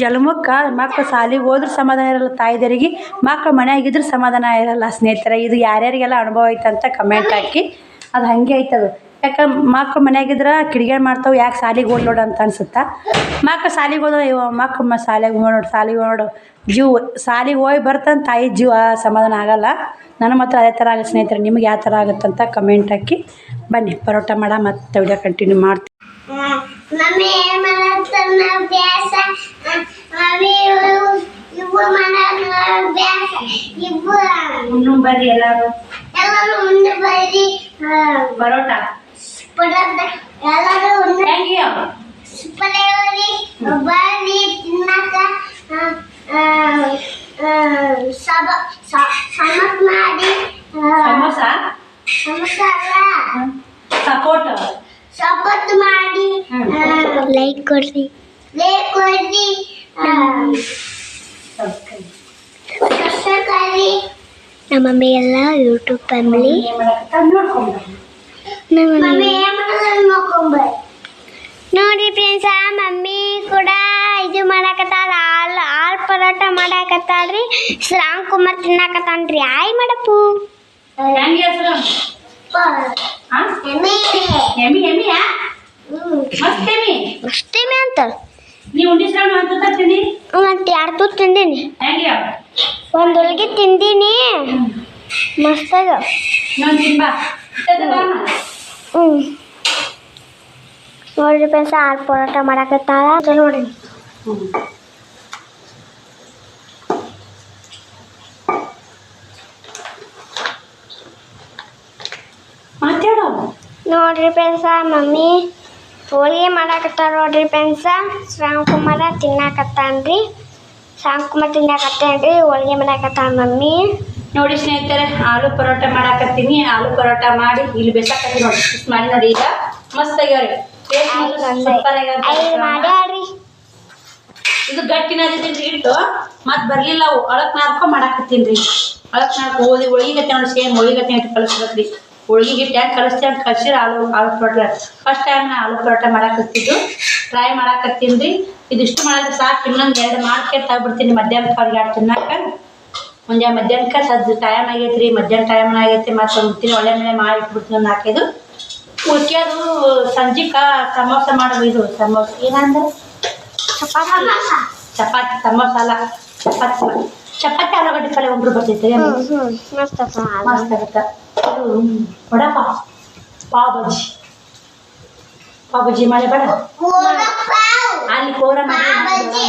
ಜನ್ಮಕ್ಕೆ ಮಕ್ಳು ಸಾಲಿಗೆ ಹೋದ್ರೂ ಸಮಾಧಾನ ಇರಲ್ಲ ತಾಯಿದರಿಗೆ. ಮಕ್ಳು ಮನೆಯಾಗಿದ್ರೆ ಸಮಾಧಾನ ಇರಲ್ಲ ಸ್ನೇಹಿತರೆ. ಇದು ಯಾರ್ಯಾರಿಗೆಲ್ಲ ಅನುಭವ ಐತಂತ ಕಮೆಂಟ್ ಹಾಕಿ. ಅದು ಹಾಗೆ ಐತದು. ಯಾಕಂದ್ರೆ ಮಕ್ಳು ಮನೆಯಾಗಿದ್ರೆ ಕಿಡಿಗೇಡಿ ಮಾಡ್ತಾವೆ. ಯಾಕೆ ಸಾಲಿಗೆ ಹೋಗ್ಲೋಡು ಅಂತ ಅನ್ಸುತ್ತಾ. ಮಕ್ಳು ಸಾಲಿಗೆ ಹೋದ್ರೆ ಮಕ್ಳು ಸಾಲಿಗೆ ನೋಡು ಜೀವ ಸಾಲಿಗೆ ಹೋಗಿ ಬರ್ತಾನೆ ತಾಯಿ ಜೀವ ಸಮಾಧಾನ ಆಗಲ್ಲ. ನನ್ನ ಮಾತ್ರ ಅದೇ ಥರ ಆಗುತ್ತೆ ಸ್ನೇಹಿತರೆ. ನಿಮ್ಗೆ ಯಾವ ಥರ ಆಗುತ್ತಂತ ಕಮೆಂಟ್ ಹಾಕಿ. ಬನ್ನಿ ಪರೋಟ ಮತ್ತೆ ವಿಡಿಯೋ ಕಂಟಿನ್ಯೂ ಮಾಡ್ತೀವಿ. ಬರ್ರಿ ಎಲ್ಲರೂ ಪರೋಟ ಸಪೋರ್ಟ್ ಮಾಡಿ ಲೈಕ್ ಕೊಡ್ರಿ ನಮ್ಮ ಮಮ್ಮಿ ಎಲ್ಲ ಯೂಟ್ಯೂಬ್ ಫ್ಯಾಮಿಲಿ ನೋಡ್ರಿ ಫ್ರೆಂಡ್ಸ. ಮಮ್ಮಿ ಕೂಡ ಇದು ಮಾಡಕತ್ತಾಳ. ಹಾಲು ಪರೋಟ ಮಾಡಕತ್ತಾಳ್ರಿ. ಶ್ರಾವಣ್ ಕುಮಾರ್ ತಿನ್ನಾಕತ್ತಾನ್ರಿ. ಆಯ್ ಮಾಡಪ್ಪು ಅಷ್ಟೇಮಿ ಅಂತ ಮತ್ತೆ 2 ತೂತು ತಿಂದೀನಿ. ಒಂದು ಹೊಲ್ಗೆ ತಿಂದೀನಿ ಮಸ್ತಾಗ. ನೋಡ್ರಿ ಫ್ರೆಂಡ್ಸ್ ಹಾಲು ಪರೋಟ ಮಾಡಕತ್ತಾಳ ನೋಡಿ. ನೋಡ್ರಿ ಫ್ರೆಂಡ್ಸ ಮಮ್ಮಿ ಹೋಳಿಗೆ ಮಾಡಾಕತ್ತಾರ ನೋಡ್ರಿ ಫ್ರೆಂಡ್ಸ. ಶ್ರಾವಣ್ ಕುಮಾರ ತಿನ್ನಾಕತ್ತಾನ್ರಿ. ಹೋಳಿಗೆ ಮಾಡಾಕತ್ತಾಳ ಮಮ್ಮಿ. ನೋಡಿ ಸ್ನೇಹಿತರೆ ಆಲೂ ಪರೋಟ ಮಾಡಾಕತ್ತೀನಿ. ಆಲೂ ಪರೋಟ ಮಾಡಿ ಇಲ್ಲಿ ಬೇಸಾಕತ್ತೀನಿ ನೋಡಿ. ಮಾಡಿ ನೋಡಿ ಈಗ ಮಸ್ತ್ ಆಗ್ಯಾವ್ರಿ. ಮಾಡ್ಯಾಡ್ರಿ. ಇದು ಗಟ್ಟಿನದಿದ್ದೀನಿ ಇಟ್ಟು ಮತ್ತೆ ಬರಲಿಲ್ಲ. ಅವು ಅಳಕ್ ನಾರ್ಕೊ ಮಾಡಾಕತ್ತೀನಿ. ಅಳಕ್ ನಾರ್ಕೊ ಹೋಳಿಗೆ ನೋಡಿ ಸೇಮ್ ಹೋಳಿಗೆ ಇಟ್ಟು ಕಲಿಸ್ಬೇಕ್ರಿ. ಹೋಳಿಗೆ ಹಿಟ್ಟು ಹೆಂಗೆ ಕಲಿಸ್ತೀವಿ ಅಂತ ಕಲಿಸಿದ್ರೆ ಆಲೂ ಪರೋಟ ಫಸ್ಟ್ ಟೈಮ್ ನಾ ಆಲೂ ಪರೋಟ ಮಾಡಾಕತ್ತಿದ್ದು ಟ್ರೈ ಮಾಡಾಕತ್ತೀನಿ ರೀ. ಇದಿಷ್ಟು ಮಾಡಿದ್ರೆ ಸಾಕು. ಇನ್ನೊಂದು 2 ಮಾಡ್ಕೆ ತಗೊಬಿಡ್ತೀನಿ ಮಧ್ಯಾಹ್ನಕ್ಕೆ ಅವ್ರಿಗೆ 2 ತಿನ್ನಕ್ಕೆ. ಮಧ್ಯಾಹ್ನಕ್ಕೆ ಸದ್ದು ಟೈಮ್ ಆಗೈತೆ ರೀ. ಮಧ್ಯಾಹ್ನ ಟೈಮ್ ಆಗೈತಿ. ಮತ್ತು ಉತ್ತಿನ ಒಳ್ಳೆ ಮೇಲೆ ಮಾಡಿಟ್ಬಿಡ್ತೀನಿ 4-5. ಉಳ್ಕ್ಯದು ಸಂಜೆಗೆ ಸಮೋಸ ಮಾಡೋದು. ಇದು ಸಮೋಸ ಏನಂದ್ರೆ ಚಪಾತಿ ಸಮೋಸ ಅಲ್ಲ ಚಪಾತಿ ಆಲೂಗಡ್ಡೆ ಪಲ್ಯ ಒಬ್ರು ಬರ್ತೈತೆ ಮಸ್ತ್ ಆಗುತ್ತೆ. ವಡಾಪ ಪಾವ್ ಬಜ್ಜಿ ಮಾಡಿ ಬೇಡ ಅಲ್ಲಿ ಕೋರ ಮಾಡಿ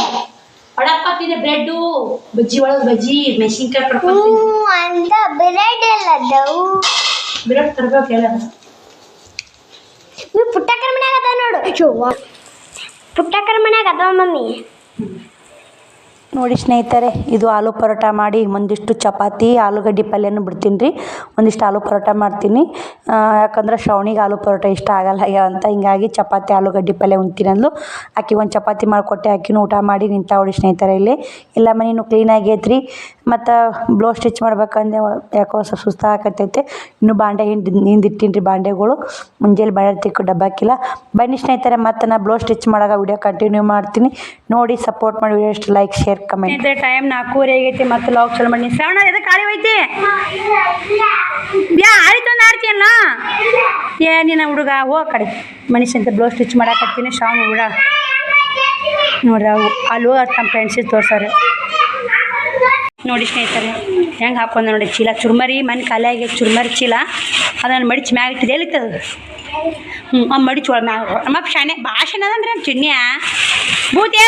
ವಡಾಪ ತಿಂದೆ. ಬ್ರೆಡ್ಡು ಬಜ್ಜಿ ಒಳಗೆ ಬಜ್ಜಿ ಮೆಣಸಿನ್ಕಾಯಿ ಪಡ್ಕೊಂಡು ಬ್ರೆಡ್ ತರಬೇಕು. ಎಲ್ಲ ಪುಟ್ಟಕ್ಕರ ಮನ್ಯಾಗ ಅದ ನೋಡು. ಪುಟ್ಟಕ್ಕರ ಮನ್ಯಾಗ ಅದಾವ ಮಮ್ಮಿ. ನೋಡಿ ಸ್ನೇಹಿತರೆ, ಇದು ಆಲೂ ಪರೋಟ ಮಾಡಿ ಒಂದಿಷ್ಟು ಚಪಾತಿ ಆಲೂಗಡ್ಡೆ ಪಲ್ಯನೂ ಬಿಡ್ತೀನಿ ರೀ. ಒಂದಿಷ್ಟು ಆಲೂ ಪರೋಟ ಮಾಡ್ತೀನಿ, ಯಾಕಂದ್ರೆ ಶ್ರವಣಿಗೆ ಆಲೂ ಪರೋಟ ಇಷ್ಟ ಆಗಲ್ಲ ಅಂತ, ಹಿಂಗಾಗಿ ಚಪಾತಿ ಆಲೂಗಡ್ಡೆ ಪಲ್ಯ ಉಣ್ತೀನಿ ಅಂದ್ಲು. ಆಕೆ ಒಂದು ಚಪಾತಿ ಮಾಡಿಕೊಟ್ಟೆ, ಆಕಿನೂ ಊಟ ಮಾಡಿ ನಿಂತಾವಳಿ ಸ್ನೇಹಿತರೆ. ಇಲ್ಲಿ ಎಲ್ಲ ಮನೆಯೂ ಕ್ಲೀನಾಗಿ ಐತ್ರಿ. ಮತ್ತು ಬ್ಲೌಸ್ ಸ್ಟಿಚ್ ಮಾಡ್ಬೇಕಂದೆ ಯಾಕೋ ಸ್ವಲ್ಪ ಸುಸ್ತಾಗತ್ತೈತೆ. ಇನ್ನೂ ಬಾಂಡೆ ಹಿಂದಿಟ್ಟಿನಿ ರೀ, ಬಾಂಡೆಗಳು ಮುಂಜಾನೆ ಬಾಂಡೆ ತಿಕ್ಕು ಡಬ್ಬಾಕಿಲ್ಲ. ಬನ್ನಿ ಸ್ನೇಹಿತರೆ, ಮತ್ತು ನಾ ಬ್ಲೌಸ್ ಸ್ಟಿಚ್ ಮಾಡಾಗ ವಿಡಿಯೋ ಕಂಟಿನ್ಯೂ ಮಾಡ್ತೀನಿ. ನೋಡಿ ಸಪೋರ್ಟ್ ಮಾಡಿ, ವಿಡಿಯೋ ಇಷ್ಟು ಲೈಕ್ ಶೇರ್ ಕಮೆಂಟ್. ಟೈಮ್ 4:30 ಆಗೈತಿ, ಮತ್ತು ಲಾಗ್ ಚಲೋ ಮಾಡಿ. ಶ್ರವಣ ಎದಕ್ಕೆ ಖಾಲಿ ಹೋಯ್ತಿ? ಆಯ್ತು ಒಂದು ಆಡ್ತೀಯಲ್ಲ ಏನಿನ ಹುಡುಗ ಹೋಗ ಕಡೆ ಮನುಷ್ಯಂತ ಬ್ಲೌಸ್ ಸ್ಟಿಚ್ ಮಾಡಾಕತ್ತೀನಿ. ಶ್ರಾವಣ ಹುಡುಗ ನೋಡ್ರಿ, ಅವು ಅಲ್ಲಿ ಹೋಗಿ ತಮ್ಮ ಫ್ರೆಂಡ್ಸಿಗೆ ತೋರ್ಸಾರೆ. ನೋಡಿ ಸ್ನೇಹಿತರೆ ಹೆಂಗೆ ಹಾಕೊಂಡು ನೋಡಿ ಚೀಲ ಚುರ್ಮರಿ ಮನೆ ಖಾಲಿ ಆಗಿ ಚುರ್ಮರಿ ಚೀಲ ಅದನ್ನು ಮಡಿಚಿ ಮ್ಯಾಗ ಇಟ್ಟಿದೆ ಎಲ್ಲಿತ್ತದು. ಮಡಿಚು ಒಳ ಮ್ಯಾಗ ನಮ್ಮ ಶಾನೆ ಭಾಷಣ ಅಂದ್ರೆ ಚಿನ್ನಿಯ ಬೂತಿ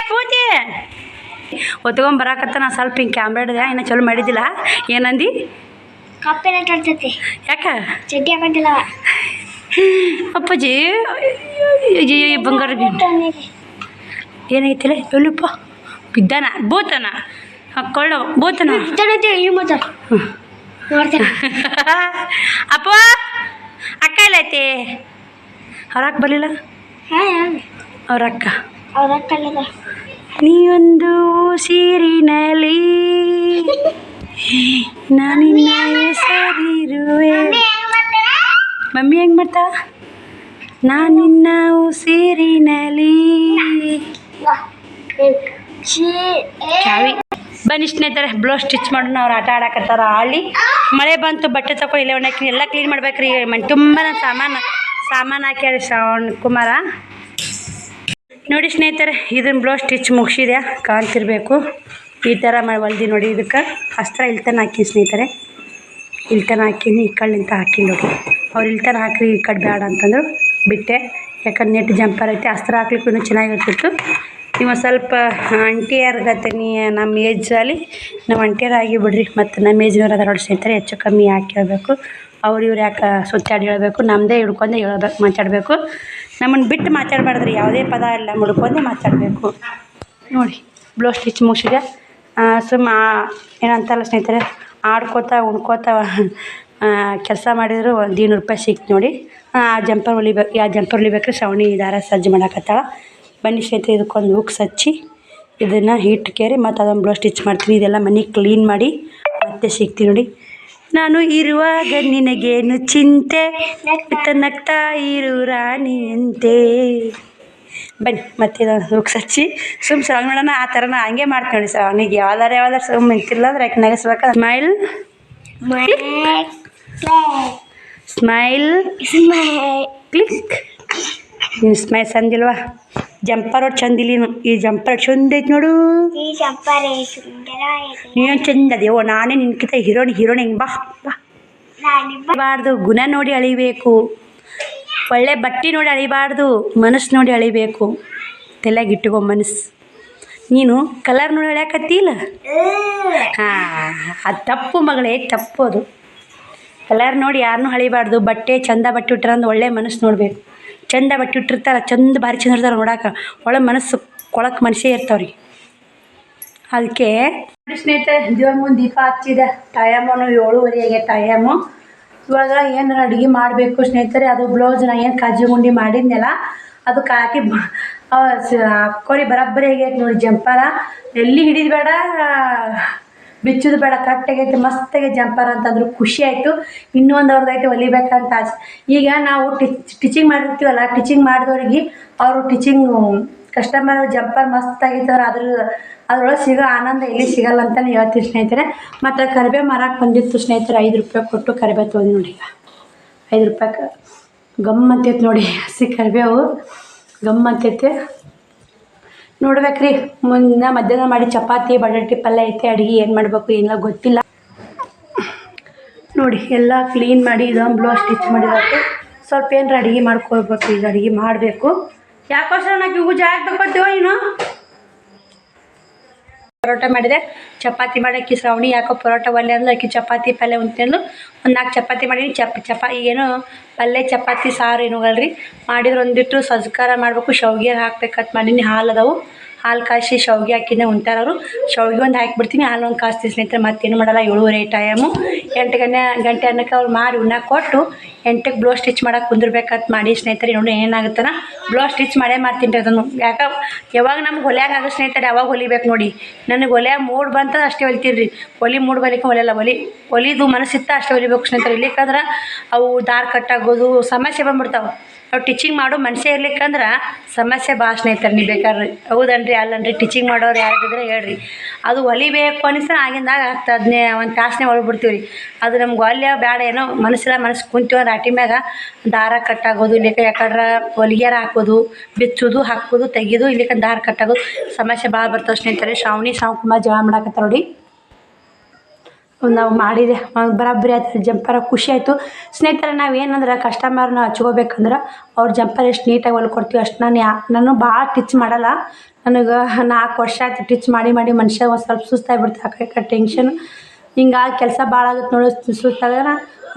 ಒತ್ಕೊಂಬರಾಕತ್ತ. ನಾ ಸ್ವಲ್ಪ ಹಿಂಗೆ ಕ್ಯಾಮ್ರಾ ಹಿಡಿದೆ, ಇನ್ನು ಚಲೋ ಮಾಡಿದ್ದಿಲ್ಲ. ಏನಂದು ಕಪ್ಪೆ ನೆಟ್ಟರ್ತೈತಿ ಯಾಕೆ ಚಡ್ಡಿ ಹಾಕೊಂಡಿಲ್ಲ ಅಪ್ಪಾಜಿ ಬಂಗಾರ ಏನಾಗೈತಿಲ್ಲ ಎಲ್ಲಿಪ್ಪ ಬಿದ್ದಾನ ಭೂತನ ಕೊಳ್ಳ ಭೂತನ ನೋಡ್ತೇನೆ ಅಪ್ಪ ಅಕ್ಕ ಎಲ್ಲೈತಿ ಅವ್ರಕ್ಕ ಬರಲಿಲ್ಲ ಅವ್ರಕ್ಕ ನೀವೊಂದು ಸೀರಿನಲ್ಲಿ ನಾನಿನ್ನ ಹೆಸರಿರುವೆ. ಮಮ್ಮಿ ಹೆಂಗೆ ಮಾಡ್ತಾ? ನಾನಿನ್ನ ಉಸಿರಿನಲ್ಲಿ ಚಾವಿ. ಬನ್ನಿ ಸ್ನೇಹಿತರೆ ಬ್ಲೌಸ್ ಸ್ಟಿಚ್ ಮಾಡೋಣ. ಅವ್ರು ಆಟ ಆಡಕತ್ತಾರ. ಆಳಿ ಮಳೆ ಬಂತು, ಬಟ್ಟೆ ತಗೋ ಇಲ್ಲೇ ಒಣಾಕಿ ಎಲ್ಲ ಕ್ಲೀನ್ ಮಾಡ್ಬೇಕ್ರಿ. ಮನೆ ತುಂಬ ಸಾಮಾನು ಹಾಕ್ಯಾರ ಶ್ರವಣ್ ಕುಮಾರ. ನೋಡಿ ಸ್ನೇಹಿತರೆ, ಇದನ್ನ ಬ್ಲೌಸ್ ಸ್ಟಿಚ್ ಮುಗಿಸಿದೆ, ಕಾಣ್ತಿರ್ಬೇಕು. ಈ ಥರ ಮಾಡಿ ಹೊಲ್ದಿ ನೋಡಿ. ಇದಕ್ಕೆ ಅಸ್ತ್ರ ಇಲ್ತನ ಹಾಕಿ ಸ್ನೇಹಿತರೆ, ಇಲ್ತನ ಹಾಕಿನಿ. ಈ ಕಳ್ಳಿಂತ ಹಾಕಿ ನೋಡಿ. ಅವ್ರು ಇಲ್ತನ ಹಾಕ್ರಿ ಈ ಕಡೆ ಬೇಡ ಅಂತಂದ್ರು ಬಿಟ್ಟೆ. ಯಾಕಂದ್ರೆ ನೆಟ್ ಜಂಪರ್ ಐತೆ, ಅಸ್ತ್ರ ಹಾಕ್ಲಿಕ್ಕೂ ಇನ್ನೂ ಚೆನ್ನಾಗಿರ್ತಿತ್ತು. ನೀವು ಸ್ವಲ್ಪ ಅಂಟಿಯರ್ಗತ್ತೀನಿ ನಮ್ಮ ಏಜಲ್ಲಿ ನಾವು ಅಂಟಿಯರ್ ಆಗಿ ಬಿಡ್ರಿ. ಮತ್ತು ನಮ್ಮ ಏಜ್ನವ್ರು ಅದ ನೋಡಿ ಸ್ನೇಹಿತರೆ, ಹೆಚ್ಚು ಕಮ್ಮಿ ಯಾಕೆ ಹೇಳ್ಬೇಕು, ಅವ್ರು ಇವ್ರು ಯಾಕೆ ಸುತ್ತಾಡಿ ಹೇಳ್ಬೇಕು, ನಮ್ಮದೇ ಹಿಡ್ಕೊಂಡೆ ಹೇಳ್ಬೇಕು, ಮಾತಾಡಬೇಕು. ನಮ್ಮನ್ನು ಬಿಟ್ಟು ಮಾತಾಡಬಾರ್ದ್ರಿ, ಯಾವುದೇ ಪದ ಇಲ್ಲ, ಮುಡ್ಕೊಂಡೆ ಮಾತಾಡಬೇಕು. ನೋಡಿ ಬ್ಲೌಸ್ ಸ್ಟಿಚ್ ಮುಗಿಸಿದೆ. ಏನಂತಲ್ಲ ಸ್ನೇಹಿತರೆ, ಆಡ್ಕೋತ ಉಣ್ಕೋತ ಕೆಲಸ ಮಾಡಿದ್ರು ಒಂದು 200 ರೂಪಾಯಿ ಸಿಕ್ತು ನೋಡಿ. ಆ ಜಂಪರ್ ಹೊಲಿಬೇಕು, ಯಾವ ಜಂಪರ್ ಹೊಲಿಬೇಕ್ರಿ ಶ್ರವಣಿ ದಾರ ಸಜ್ಜು ಮಾಡಾಕತ್ತಾಳ. ಬನ್ನಿ ಸ್ನೇಹಿತರೆ, ಇದಕ್ಕೊಂದು ಹುಕ್ಸ್ ಹಚ್ಚಿ ಇದನ್ನು ಹಿಟ್ಟು ಕೇರಿ ಮತ್ತು ಅದೊಂದು ಬ್ಲೌಸ್ ಸ್ಟಿಚ್ ಮಾಡ್ತೀನಿ. ಇದೆಲ್ಲ ಮನೆ ಕ್ಲೀನ್ ಮಾಡಿ ಮತ್ತೆ ಸಿಗ್ತೀನಿ ನೋಡಿ. ನಾನು ಇರುವಾಗ ನಿನಗೇನು ಚಿಂತೆ, ನಗ್ತಾ ಇರು ರಾಣಿಯಂತೆ. ಬನ್ನಿ ಮತ್ತೆ ಇದೊಂದು ಹುಕ್ಸ್ ಹಚ್ಚಿ ಸಾಂಗ್ ಮಾಡೋಣ. ಆ ಥರ ನಾ ಹಂಗೆ ಮಾಡ್ತೀನಿ ನೋಡಿ. ಅವನಿಗೆ ಯಾವ್ದಾರು ಸುಮ್ಮನೆ ನಿಂತಿಲ್ಲ ಅಂದ್ರೆ ಯಾಕೆ ನಗಿಸ್ಬೇಕು. Smile click. ನೀನು ಸ್ಮೈಲ್ ಚಂದಿಲ್ವಾ? ಜಂಪರ್ ಒಟ್ಟು ಚಂದಿಲ್ಲ. ಈ ಜಂಪರ್ ಚಂದ ಐತಿ ನೋಡು. ನೀನು ಚಂದ ಅದೇವೋ, ನಾನೇ ನಿನ್ಕಿಂತ ಹೀರೋಣಿ ಹೆಂಗೆ ಬಾ ಬಾರ್ದು. ಗುಣ ನೋಡಿ ಅಳಿಬೇಕು, ಒಳ್ಳೆ ಬಟ್ಟೆ ನೋಡಿ ಅಳಿಬಾರ್ದು, ಮನಸ್ಸು ನೋಡಿ ಅಳಿಬೇಕು. ತಲೆಗೆ ಇಟ್ಟುಕೊ ಮನಸ್ಸು. ನೀನು ಕಲರ್ ನೋಡಿ ಅಳ್ಯಾಕತ್ತಿಲ್ಲ. ಅದು ತಪ್ಪು ಮಗಳೇ, ತಪ್ಪು ಅದು. ಕಲರ್ ನೋಡಿ ಯಾರನ್ನೂ ಅಳಿಬಾರ್ದು. ಬಟ್ಟೆ ಚಂದ ಬಟ್ಟೆ ಇಟ್ಟಾರ ಅಂದ್ರೆ ಒಳ್ಳೆ ಮನಸ್ಸು ನೋಡಬೇಕು. ಚಂದ ಬಟ್ಟೆ ಇಟ್ಟಿರ್ತಾರೆ, ಭಾರಿ ಚಂದ ಇರ್ತಾರೆ ನೋಡಾಕ, ಒಳ್ಳೆ ಮನಸ್ಸು ಕೊಳಕ್ಕೆ ಮನುಷ್ಯ ಇರ್ತಾವ್ರಿ. ಅದಕ್ಕೆ ಸ್ನೇಹಿತರೆ ದೇವ್ರ ಮುಂದೆ ದೀಪ ಹಚ್ಚಿದೆ. ಟೈಮು 7:30 ಆಗೈತೆ ಟೈಮು. ಇವಾಗ ಏನು ಅಡುಗೆ ಮಾಡಬೇಕು ಸ್ನೇಹಿತರೆ. ಅದು ಬ್ಲೌಸ್ ನಾ ಏನು ಕಾಜಿ ಗುಂಡಿ ಮಾಡಿದ್ನಲ್ಲ ಅದಕ್ಕೆ ಹಾಕಿ ಹಾಕ್ಕೊಡಿ. ಬರೋಬ್ಬರಿ ಆಗೈತೆ ನೋಡಿ. ಜಂಪರ ಎಲ್ಲಿ ಹಿಡಿದು ಬೇಡ, ಬಿಚ್ಚೋದು ಬೇಡ, ಕರೆಕ್ಟಾಗೈತೆ. ಮಸ್ತಾಗೈತೆ ಜಂಪರ್ ಅಂತಂದ್ರು ಖುಷಿ ಆಯಿತು. ಇನ್ನೂ ಒಂದು ಅವ್ರದ್ದೈತೆ ಹೊಲಿಬೇಕಂತ ಆಸೆ. ಈಗ ನಾವು ಟಿಚಿಂಗ್ ಮಾಡಿರ್ತೀವಲ್ಲ, ಟಿಚಿಂಗ್ ಮಾಡಿದವ್ರಿಗೆ ಅವರು ಟಿಚಿಂಗ್ ಕಸ್ಟಮರ್ ಜಂಪರ್ ಮಸ್ತಾಗೈತೆ ಅಂದ್ರೆ ಅದ್ರೊಳಗೆ ಸಿಗೋ ಆನಂದ ಎಲ್ಲಿ ಸಿಗಲ್ಲ ಅಂತಲೇ ಹೇಳ್ತೀವಿ ಸ್ನೇಹಿತರೆ. ಮತ್ತು ಕರಿಬೇವು ಮಾರಕ್ಕೆ ಬಂದಿತ್ತು ಸ್ನೇಹಿತರೆ. 5 ರೂಪಾಯಿ ಕೊಟ್ಟು ಕರಿಬೇವು ತೊಗೊಂಡು ನೋಡಿ. ಈಗ 5 ರೂಪಾಯಿಗೆ ಗಮ್ ಅಂತೈತೆ ನೋಡಿ. ಹಸಿ ಕರಿಬೇವು ಗಮ್ ಅಂತೈತೆ. ನೋಡ್ಬೇಕ್ರಿ ಮುಂದೆ ಮಧ್ಯಾಹ್ನ ಮಾಡಿ ಚಪಾತಿ ಬಟಾಟಿ ಪಲ್ಯ ಐತೆ. ಅಡುಗೆ ಏನು ಮಾಡಬೇಕು ಏನಿಲ್ಲ ಗೊತ್ತಿಲ್ಲ ನೋಡಿ. ಎಲ್ಲ ಕ್ಲೀನ್ ಮಾಡಿ ಇದೊಂದು ಬ್ಲೌಸ್ ಸ್ಟಿಚ್ ಮಾಡಿರೋಕ್ಕೆ ಸ್ವಲ್ಪ ಏನಾರ ಅಡುಗೆ ಮಾಡ್ಕೊಳ್ಬೇಕು. ಈಗ ಅಡುಗೆ ಮಾಡಬೇಕು. ಯಾಕೋಸ್ಕರ ನಾವು ಇವು ಜಾಗ ತಗೋತೀವೋ ನೀನು. ಪರೋಟ ಮಾಡಿದೆ, ಚಪಾತಿ ಮಾಡೋಕ್ಕೆ ಶ್ರವಣಿ ಯಾಕೋ ಪರೋಟ ಒಲ್ಲೆ ಅಂದ್ರೆ ಅಕ್ಕಿ ಚಪಾತಿ ಪಲ್ಯ ಉಂಟಂದು ಒಂದು 4 ಚಪಾತಿ ಮಾಡೀನಿ. ಈಗೇನು ಪಲ್ಯ ಚಪಾತಿ ಸಾರು ಏನು ಹೋಗಲ್ರಿ. ಮಾಡಿದ್ರೆ ಒಂದಿಟ್ಟು ಸಜ್ಕಾರ ಮಾಡಬೇಕು, ಶಾವ್ಗೆ ಹಾಕ್ಬೇಕಂತ ಮಾಡೀನಿ. ಹಾಲು ಅದಾವು ಹಾಲು ಕಾಯಿಸಿ ಶಾವಿಗೆ ಹಾಕಿದ್ದೆ ಉಂಟಾರವರು. ಶಾವಿಗೆ ಒಂದು ಹಾಕಿಬಿಡ್ತೀನಿ, ಹಾಲು ಒಂದು ಕಾಸ್ತೀನಿ ಸ್ನೇಹಿತರೆ. ಮತ್ತೇನು ಮಾಡಲ್ಲ, 7:30 ಟೈಮು. 8 ಗಂಟೆ ಅನ್ನಕ್ಕೆ ಅವ್ರು ಮಾಡಿ ಉಣ್ಣಕ್ಕೆ ಕೊಟ್ಟು 8ಕ್ಕೆ ಬ್ಲೌಸ್ ಸ್ಟಿಚ್ ಮಾಡೋಕೆ ಕುಂದಿರ್ಬೇಕಂತ ಮಾಡಿ ಸ್ನೇಹಿತರೆ. ನೋಡಿ ಏನಾಗುತ್ತಾನ ಬ್ಲೌಸ್ ಸ್ಟಿಚ್ ಮಾಡೇ ಮಾಡ್ತೀನಿ ರೀ ಅದನ್ನು. ಯಾವಾಗ ನಮ್ಗೆ ಹೊಲ್ಯಾಗ ಆಗೋ ಸ್ನೇಹಿತರೆ ಅವಾಗ ಹೊಲಿಬೇಕು ನೋಡಿ. ನನಗೆ ಹೊಲ್ಯಾಗ ಮೂಡ್ ಬಂತ ಅಷ್ಟೇ ಹೊಲಿತೀನಿ ರೀ. ಮೂಡ್ ಬಲಿಕ್ಕೆ ಹೊಲಿಯಲ್ಲ, ಹೊಲಿದು ಮನಸ್ಸಿತ್ತ ಅಷ್ಟೇ ಹೊಲಿಬೇಕು ಸ್ನೇಹಿತರೆ. ಇರ್ಲಿಕ್ಕಂದ್ರೆ ಅವು ದಾರ ಕಟ್ಟಾಗೋದು ಸಮಸ್ಯೆ ಬಂದ್ಬಿಡ್ತಾವೆ. ನಾವು ಟೀಚಿಂಗ್ ಮಾಡೋ ಮನುಷ್ಯ ಇರ್ಲಿಕ್ಕಂದ್ರೆ ಸಮಸ್ಯೆ ಭಾಳ ಸ್ನೇಹಿತರೆ. ನೀವು ಬೇಕಾದ್ರೆ ಹೌದನ್ರಿ ಅಲ್ಲನ್ರಿ ಟೀಚಿಂಗ್ ಮಾಡೋರು ಯಾರಿದ್ರೆ ಹೇಳ್ರಿ. ಅದು ಹೊಲಿಬೇಕು ಅನಿಸ್ತಾರೆ ಆಗಿಂದಾಗ ಆಗ್ತದೆ, ಒಂದು ತಾಸನೇ ಹೊಲ್ಬಿಡ್ತೀವಿ ರೀ. ಅದು ನಮ್ಗೆ ಹೊಲ್ಯ ಬೇಡ ಏನೋ ಮನಸ್ಸು ಕುಂತೀವಿ ರಾಟಿ ಮ್ಯಾಗ ದಾರ ಕಟ್ಟಾಗೋದು, ಇಲ್ಲಿಕ್ಕೆ ಯಾಕಂದ್ರೆ ಹೊಲಿಗೆರ ಹಾಕೋದು, ಬಿಚ್ಚೋದು, ಹಾಕೋದು, ತೆಗೆಯೋದು, ಇಲ್ಲಿಕ್ಕೆ ದಾರ ಕಟ್ಟಾಗೋದು ಸಮಸ್ಯೆ ಭಾಳ ಬರ್ತಾವೆ ಸ್ನೇಹಿತರೆ. ಸಾವುಕುಮಾರ ಜಗಳ ಮಾಡಾಕತ್ತಾರ ನೋಡಿ. ನಾವು ಮಾಡಿದೆ ಬರಾಬರಿ ಆಯ್ತು, ಜಂಪರ ಖುಷಿ ಆಯಿತು ಸ್ನೇಹಿತರೆ. ನಾವೇನಂದ್ರೆ ಕಸ್ಟಮರ್ನ ಹಚ್ಕೋಬೇಕಂದ್ರೆ ಅವ್ರ ಜಂಪರ್ ಎಷ್ಟು ನೀಟಾಗಿ ಹೊಲ್ಕೊಡ್ತೀವಿ ಅಷ್ಟು ನಾನು ಭಾಳ ಟಿಚ್ ಮಾಡಲ್ಲ. ನನಗೆ 4 ವರ್ಷ ಆಯ್ತು ಟಿಚ್ ಮಾಡಿ ಮನುಷ್ಯ ಒಂದು ಸ್ವಲ್ಪ ಸುಸ್ತಾಗಿಬಿಡ್ತು. ಆ ಕಡೆ ಟೆನ್ಷನ್ ಹಿಂಗಾಗಿ ಕೆಲಸ ಭಾಳ ಆಗುತ್ತೆ ನೋಡಿ. ಸುಸ್ತಾಗ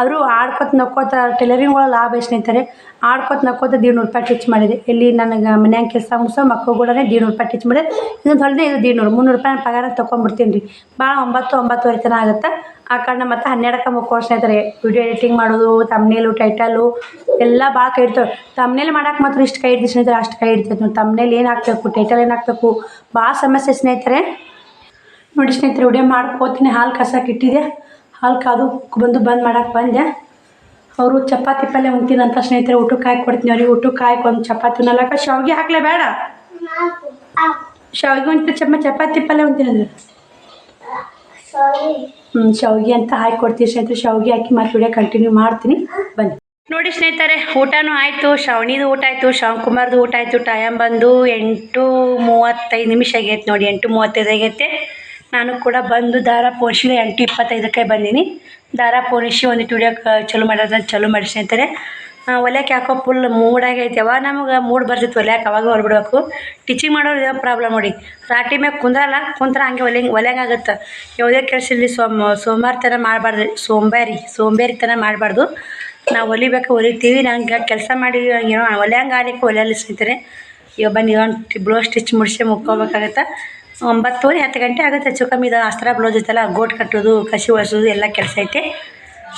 ಆದರೂ ಆಡ್ಕೊತ ನಕ್ಕೋತ ಟೈಲರಿಂಗ್ ಒಳಗೆ ಲಾಭ ಐತೆ ಸ್ನೇಹಿತರೆ. ಆಡ್ಕೊತ ನಕ್ಕೋತ 150 ರೂಪಾಯಿ ಟಿಚ್ ಮಾಡಿದೆ. ಇಲ್ಲಿ ನನಗೆ ಮನ್ಯಾಗ ಕೆಲಸ ಮುಗಿಸೋ ಮಕ್ಕಳು ಕೂಡ 150 ರೂಪಾಯಿ ಟಿಚ್ ಮಾಡಿದೆ. ಇದೊಂದು ಹೊಲಿದೆ, ಇದು 150, 300 ರೂಪಾಯಿ ನಾನು ಪಗಾರ ತೊಗೊಂಡ್ಬಿಡ್ತೀನಿ ರೀ. ಭಾಳ 9-9:30 ತನಕ ಆಗುತ್ತೆ. ಆ ಕಾರಣ ಮತ್ತು 12ಕ್ಕೆ ಮುಕ್ಕೋರು ಸ್ನೇಹಿತರೆ. ವಿಡಿಯೋ ಎಡಿಟಿಂಗ್ ಮಾಡೋದು, ತಮ್ನೇಲು, ಟೈಟಲು ಎಲ್ಲ ಭಾಳ ಕೈ ಇಡ್ತವೆ. ತಮ್ನೇಲ್ ಮಾಡೋಕೆ ಮಾತ್ರ ಇಷ್ಟು ಕೈ ಹಿಡ್ದು ಸ್ನೇಹಿತರೆ, ಅಷ್ಟು ಕೈ ಹಿಡ್ತೈತೆ ನೋಡಿ. ತಮ್ನೇಲ್ ಏನು ಹಾಕಬೇಕು, ಟೈಟಲ್ ಏನು ಹಾಕಬೇಕು, ಭಾಳ ಸಮಸ್ಯೆ ಸ್ನೇಹಿತರೆ. ನೋಡಿ ಸ್ನೇಹಿತರೆ, ವಿಡಿಯೋ ಮಾಡ್ಕೋತೀನಿ. ಹಾಲು ಕಸಕ್ಕೆ ಇಟ್ಟಿದೆ, ಹಾಲು ಕಾದು ಬಂದು ಮಾಡಕ್ಕೆ ಬಂದೆ. ಅವರು ಚಪಾತಿ ಪಲ್ಯ ಉಣ್ತೀನಂತ ಸ್ನೇಹಿತರೆ. ಊಟಕ್ಕೆ ಹಾಕಿ ಕೊಡ್ತೀನಿ ಅವ್ರಿಗೆ. ಊಟಕ್ಕೆ ಹಾಕಿ ಒಂದು ಚಪಾತಿ ಉಣ್ಣಲಕ್ಕ ಶಾವಿಗೆ ಹಾಕ್ಲೇ ಬೇಡ, ಶಾವಿಗೆ ಉಂಟು ಚಪಾತಿ ಪಲ್ಯ ಉಣ್ತೀನಂದ್ರೆ ಶಾವಿಗೆ ಅಂತ ಹಾಕಿ ಕೊಡ್ತೀನಿ ಸ್ನೇಹಿತರೆ. ಶಾವಿಗೆ ಹಾಕಿ ಮತ್ತೆ ವಿಡಿಯೋ ಕಂಟಿನ್ಯೂ ಮಾಡ್ತೀನಿ ಬನ್ನಿ. ನೋಡಿ ಸ್ನೇಹಿತರೆ, ಊಟನೂ ಆಯಿತು. ಶ್ರಾವಣಿದು ಊಟ ಆಯಿತು, ಶಾವ್ಕುಮಾರ್ದು ಊಟ ಆಯಿತು. ಟೈಮ್ ಬಂದು 8:35 ಆಗೈತೆ ನೋಡಿ. 8:35 ಆಗೈತೆ. ನಾನು ಕೂಡ ಬಂದು ದಾರ ಪೋಣಿಸಿದೆ. 8:25ಕ್ಕೆ ಬಂದೀನಿ. ದಾರ ಪೋಣಿಸಿ ಒಂದಿಟ್ಟು ವಿಡಿಯೋಕ್ಕೆ ಚಲೋ ಮಾಡಿ ಸ್ನೇಹಿತರೆ. ಹೊಲ್ಯಕ್ಕೆ ಯಾಕೋ ಫುಲ್ ಮೂಡಾಗೈತೆ. ಯಾವಾಗ ನಮಗೆ ಮೂಡ್ ಬರ್ತಿತ್ತು ಹೊಲ್ಯಕ್ಕೆ ಅವಾಗ ಹೊಲ್ಬಿಡ್ಬೇಕು. ಟೀಚಿಂಗ್ ಮಾಡೋರು ಇದೇ ಪ್ರಾಬ್ಲಮ್ ನೋಡಿ. ರಾಟಿ ಮ್ಯಾಗ ಕುಂದ್ರಲ್ಲ, ಕುಂತ್ರೆ ಹಂಗೆ ಹೊಲ್ಯಾಂಗಾಗುತ್ತೆ. ಯಾವುದೇ ಕೆಲಸ ಇಲ್ಲಿ ಸೋಮವಾರತನ ಮಾಡಬಾರ್ದು, ಸೋಂಬೇರಿ ತನ ಮಾಡಬಾರ್ದು. ನಾವು ಹೊಲಿತೀವಿ. ನಂಗೆ ಕೆಲಸ ಮಾಡಿ ಏನೋ ಹೊಲ್ಯಾಂಗ ಆಲಿಕ್ಕೆ ಹೊಲಿಯಲ್ಲ ಸ್ನೇಹಿತರೆ. ಇವಾಗ ಬನ್ನಿ ಒಂದು ಬ್ಲೌಸ್ ಸ್ಟಿಚ್ ಮುಗಿಸಿ ಮುಕ್ಕೋಬೇಕಾಗತ್ತೆ. 9:30 10 ಗಂಟೆ ಆಗುತ್ತೆ ಹೆಚ್ಚು ಕಮ್ಮಿ. ಇದು ಅಸ್ತ್ರ ಬ್ಲೌಸ್ ಐತಲ್ಲ, ಗೋಟ್ ಕಟ್ಟೋದು, ಕಸಿ ಒರೆಸೋದು ಎಲ್ಲ ಕೆಲಸ ಐತೆ.